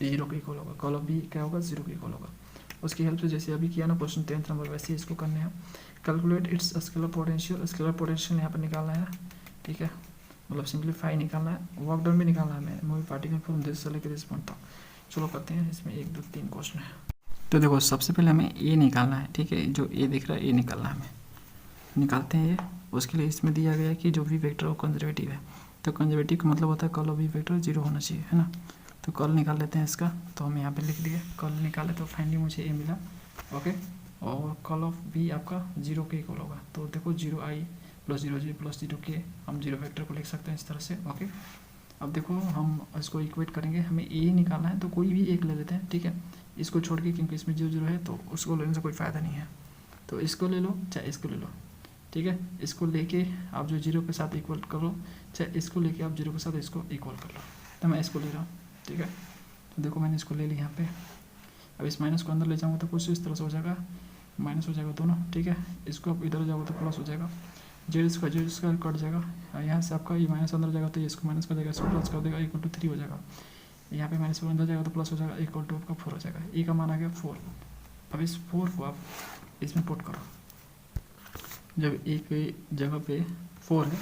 Speaker 1: 0 के इक्वल होगा। कॉल ऑफ बी क्या होगा, 0 के इक्वल होगा। उसकी हेल्प से जैसे अभी किया ना क्वेश्चन 10th नंबर, वैसे इसको करने हैं। Calculate its scalar potential, scalar potential यहाँ पर निकालना है, ठीक है, मतलब सिंप्लीफाई निकालना है। वर्क डन भी निकालना है, मैं मूवी पार्टिकल फ्रॉम दिस से लेकर दिस पॉइंट तक। चलो करते हैं, इसमें 1 2 3 क्वेश्चन है। तो देखो सबसे पहले हमें ए निकालना है, ठीक है, जो ए दिख रहा है ए निकालना है हमें, निकालते हैं ये। उसके लिए इसमें दिया गया है कि जो भी वेक्टर वो कंजर्वेटिव है, तो कंजर्वेटिव का मतलब होता है कॉल ऑफ बी वेक्टर 0 होना चाहिए, है ना। तो कॉल निकाल लेते हैं इसका, तो हम यहाँ पे लिख दिए कॉल निकाले, तो फाइनली मुझे ए मिला। ओके, और कॉल ऑफ बी आपका 0 के इक्वल होगा। तो देखो 0 आई +0 के हम जीरो वेक्टर को लिख सकते हैं इस तरह से। ओके, अब देखो हम इसको इक्वेट करेंगे, हमें ए निकालना है तो कोई भी एक ले लेते हैं, ठीक है, इसको छोड़ के, क्योंकि इसमें 0 0 है तो उसको लेने से कोई फ़ायदा नहीं है, तो इसको ले लो चाहे इसको ले लो, ठीक है। इसको लेके आप जो 0 के साथ इक्वल करो, चाहे इसको लेके आप 0 के साथ इसको इक्वल कर लो, तो मैं इसको ले रहा हूँ, ठीक है। तो देखो मैंने इसको ले लिया यहाँ पे, अब इस माइनस को अंदर ले जाऊँगा तो कुछ इस तरह से हो जाएगा, माइनस हो जाएगा दोनों, ठीक है। इसको आप इधर जाओगे तो प्लस हो जाएगा, जेड स्क्वायर कट जाएगा, यहाँ से आपका ये माइनस अंदर जाएगा तो ये इसको माइनस कर देगा, इसको प्लस कर देगा, इक्वल टू 3 हो जाएगा। यहाँ पे माइनस अंदर जाएगा तो प्लस हो जाएगा, इक्वल टू आपका 4 हो जाएगा। ए का मान आ गया 4। अब इस 4 को आप इसमें पुट करो, जब ए की जगह पे 4 है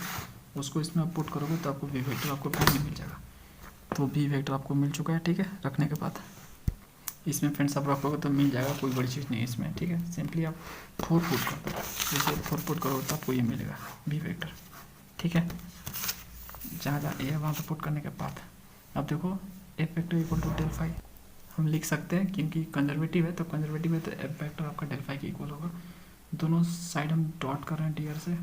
Speaker 1: उसको इसमें आप पुट करोगे तो आपको बी वेक्टर आपको फाइनली मिल जाएगा। तो बी वेक्टर आपको मिल चुका है, ठीक है। रखने के बाद इसमें फ्रेंड्स आप रखोगे तो मिल जाएगा, कोई बड़ी चीज़ नहीं है इसमें, ठीक है। सिंपली आप 4 पुट कर दो, जैसे 4 पुट करोगे तो आपको ये मिलेगा बी वेक्टर, ठीक है। जहाँ जहाँ ए है वहाँ पर पुट करने के बाद अब देखो f vector equal to del phi हम लिख सकते हैं, क्योंकि कंजर्वेटिव है तो कंजर्वेटिव है तो एफ वेक्टर आपका डेल फाई के इक्वल होगा। दोनों साइड हम डॉट कर रहे हैं डी आर से,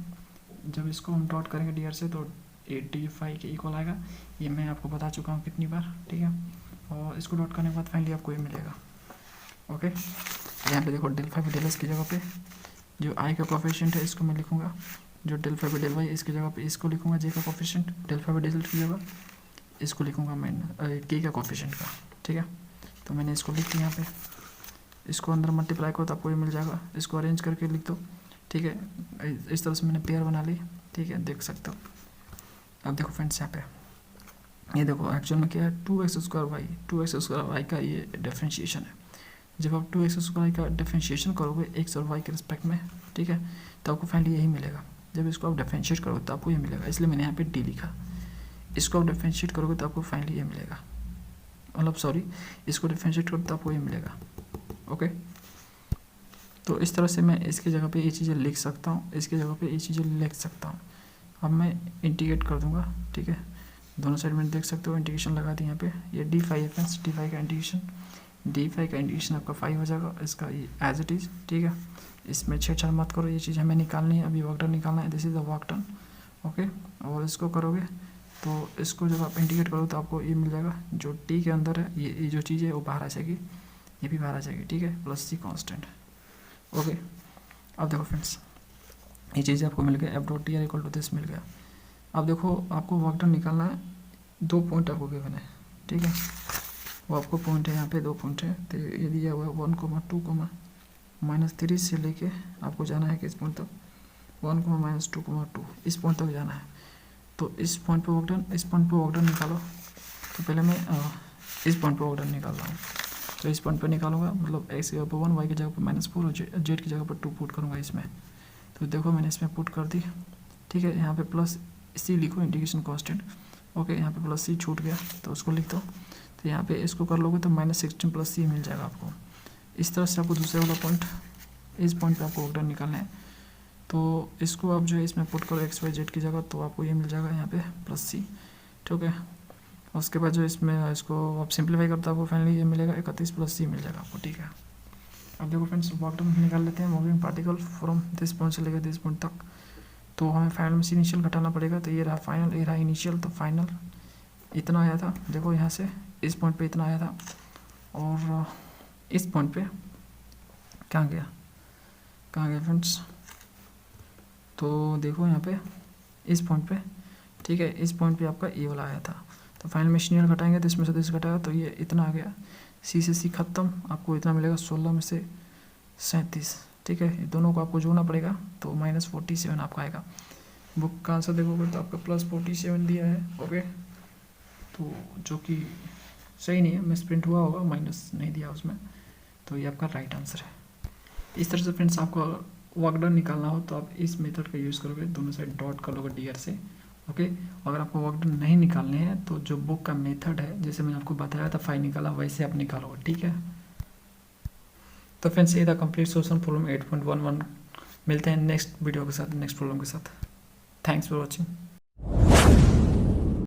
Speaker 1: जब इसको हम डॉट करेंगे डी आर से तो ए डी फाई के इक्वल आएगा, ये मैं आपको बता चुका हूँ कितनी बार, ठीक है। और इसको डॉट करने के बाद फाइनली आपको ये मिलेगा। ओके, यहाँ पे देखो डेल फाई डेल एस की जगह पे जो आई का कोफिशिएंट है इसको मैं लिखूँगा, जो डेल फाई डेल वाई इसकी जगह पे इसको लिखूँगा जे का कोफिशिएंट, डेल फाई डेल की जगह इसको लिखूँगा मैं के का कोफिशिएंट का, ठीक है। तो मैंने इसको लिख दिया यहाँ पे, इसको अंदर मल्टीप्लाई करो तो आपको ये मिल जाएगा, इसको अरेंज करके लिख दो, ठीक है। इस तरह से मैंने पेयर बना ली, ठीक है, देख सकते हो। अब देखो फ्रेंड्स यहाँ पे ये देखो एक्चुअल में क्या है 2x² वाई का ये डिफरेंशिएशन है। जब आप 2x² वाई का डिफरेंशिएशन करोगे x और y के रिस्पेक्ट में, ठीक है, तो आपको फाइनली यही मिलेगा। जब इसको आप डिफरेंशिएट करोगे तो आपको ये मिलेगा, इसलिए मैंने यहाँ पे डी लिखा। इसको आप डिफरेंशिएट करोगे तो आपको फाइनली ये मिलेगा, मतलब सॉरी इसको डिफरेंशिएट करोगे तो आपको ये मिलेगा। ओके, तो इस तरह से मैं इसकी जगह पे ये चीज़ें लिख सकता हूँ, इसकी जगह पे ये चीज़ें लिख सकता हूँ। अब मैं इंटीग्रेट कर दूंगा, ठीक है, दोनों साइड में देख सकते हो इंटीग्रेशन लगा दी यहाँ पे, ये डी फाई है फ्रेंड्स, डी फाई का इंटीग्रेशन आपका 5 हो जाएगा, इसका ये एज इट इज़, ठीक है। इसमें छेड़छाड़ मत करो, ये चीज़ हमें निकालनी है, अभी वर्क डन निकालना है, this is the work done. Okay, और इसको करोगे तो इसको जब आप इंटीग्रेट करोगे तो आपको ये मिल जाएगा, जो टी के अंदर है ये जो चीज़ है वो बाहर आ जाएगी, ये भी बाहर आ जाएगी, ठीक है, प्लस सी कॉन्स्टेंट। ओके, अब देखो फ्रेंड्स ये चीज़ आपको मिल गया, f dot T r equal to this मिल गया। अब देखो आपको वर्क डन निकालना है, 2 पॉइंट आपको गिवन है, ठीक है, वो आपको पॉइंट है यहाँ पे 2 पॉइंट है, तो ये दिया हुआ है 1, 2, -3 से लेके आपको जाना है किस पॉइंट तक 1, -2, 2 इस पॉइंट तक जाना है। तो इस पॉइंट पे वर्क डन, इस पॉइंट पे वर्क डन निकालो। तो पहले मैं इस पॉइंट पे वर्क डन निकाल रहा हूँ, तो इस पॉइंट पे निकालूंगा, मतलब एक्स की जगह पर 1, वाई की जगह पर -4 और जेड की जगह पर 2 पुट करूँगा इसमें। तो देखो मैंने इसमें पुट कर दी, ठीक है। यहाँ पे प्लस सी लिखो इंटीग्रेशन कॉन्स्टेंट, ओके, यहाँ पे प्लस सी छूट गया तो उसको लिख दो। तो यहाँ पे इसको कर लोगे तो -16 प्लस सी मिल जाएगा आपको। इस तरह से आपको दूसरे वाला पॉइंट, इस पॉइंट पे आपको वर्क डन निकालना है। तो इसको आप जो है इसमें पुट करो एक्स वाई जेड की जगह, तो आपको ये मिल जाएगा यहाँ पे प्लस सी, ठीक है। उसके बाद जो इसमें इसको आप सिंप्लीफाई करते हो आपको फाइनली ये मिलेगा 31 प्लस सी मिल जाएगा आपको, ठीक है। अब देखो फ्रेंड्स वर्क डन निकाल लेते हैं, moving particle from this point से लेकर दिस पॉइंट तक। तो हमें फाइनल में से इनिशियल घटाना पड़ेगा, तो ये रहा फाइनल, ये रहा इनिशियल, तो फाइनल इतना आया था, देखो यहाँ से इस पॉइंट पे इतना आया था, और इस पॉइंट पे कहाँ गया फ्रेंड्स, तो देखो यहाँ पे इस पॉइंट पे, ठीक है, इस पॉइंट पे आपका ए वाला आया था। तो फाइनल में इनिशियल घटाएंगे तो इसमें से दिस घटाएगा तो ये इतना आ गया, सी से सी खत्म, आपको इतना मिलेगा 16 में से 37, ठीक है। दोनों को आपको जोड़ना पड़ेगा तो -47 आपका आएगा। बुक का आंसर देखोगे तो आपका +47 दिया है, ओके, तो जो कि सही नहीं है, मिसप्रिंट हुआ होगा, माइनस नहीं दिया उसमें, तो ये आपका राइट आंसर है। इस तरह से फ्रेंड्स आपको वर्क डन निकालना हो तो आप इस मेथड का यूज़ करोगे, दोनों साइड डॉट कर लोगे डी आर से, ओके। अगर आपको वर्क डन नहीं निकालने हैं तो जो बुक का मेथड है, जैसे मैंने आपको बताया था 5 निकाला, वैसे आप निकालोगे, ठीक है। तो फ्रेंड्स ये था कंप्लीट सोल्यूशन प्रॉब्लम 8.11। मिलते हैं नेक्स्ट वीडियो के साथ, नेक्स्ट प्रॉब्लम के साथ। Thanks for watching.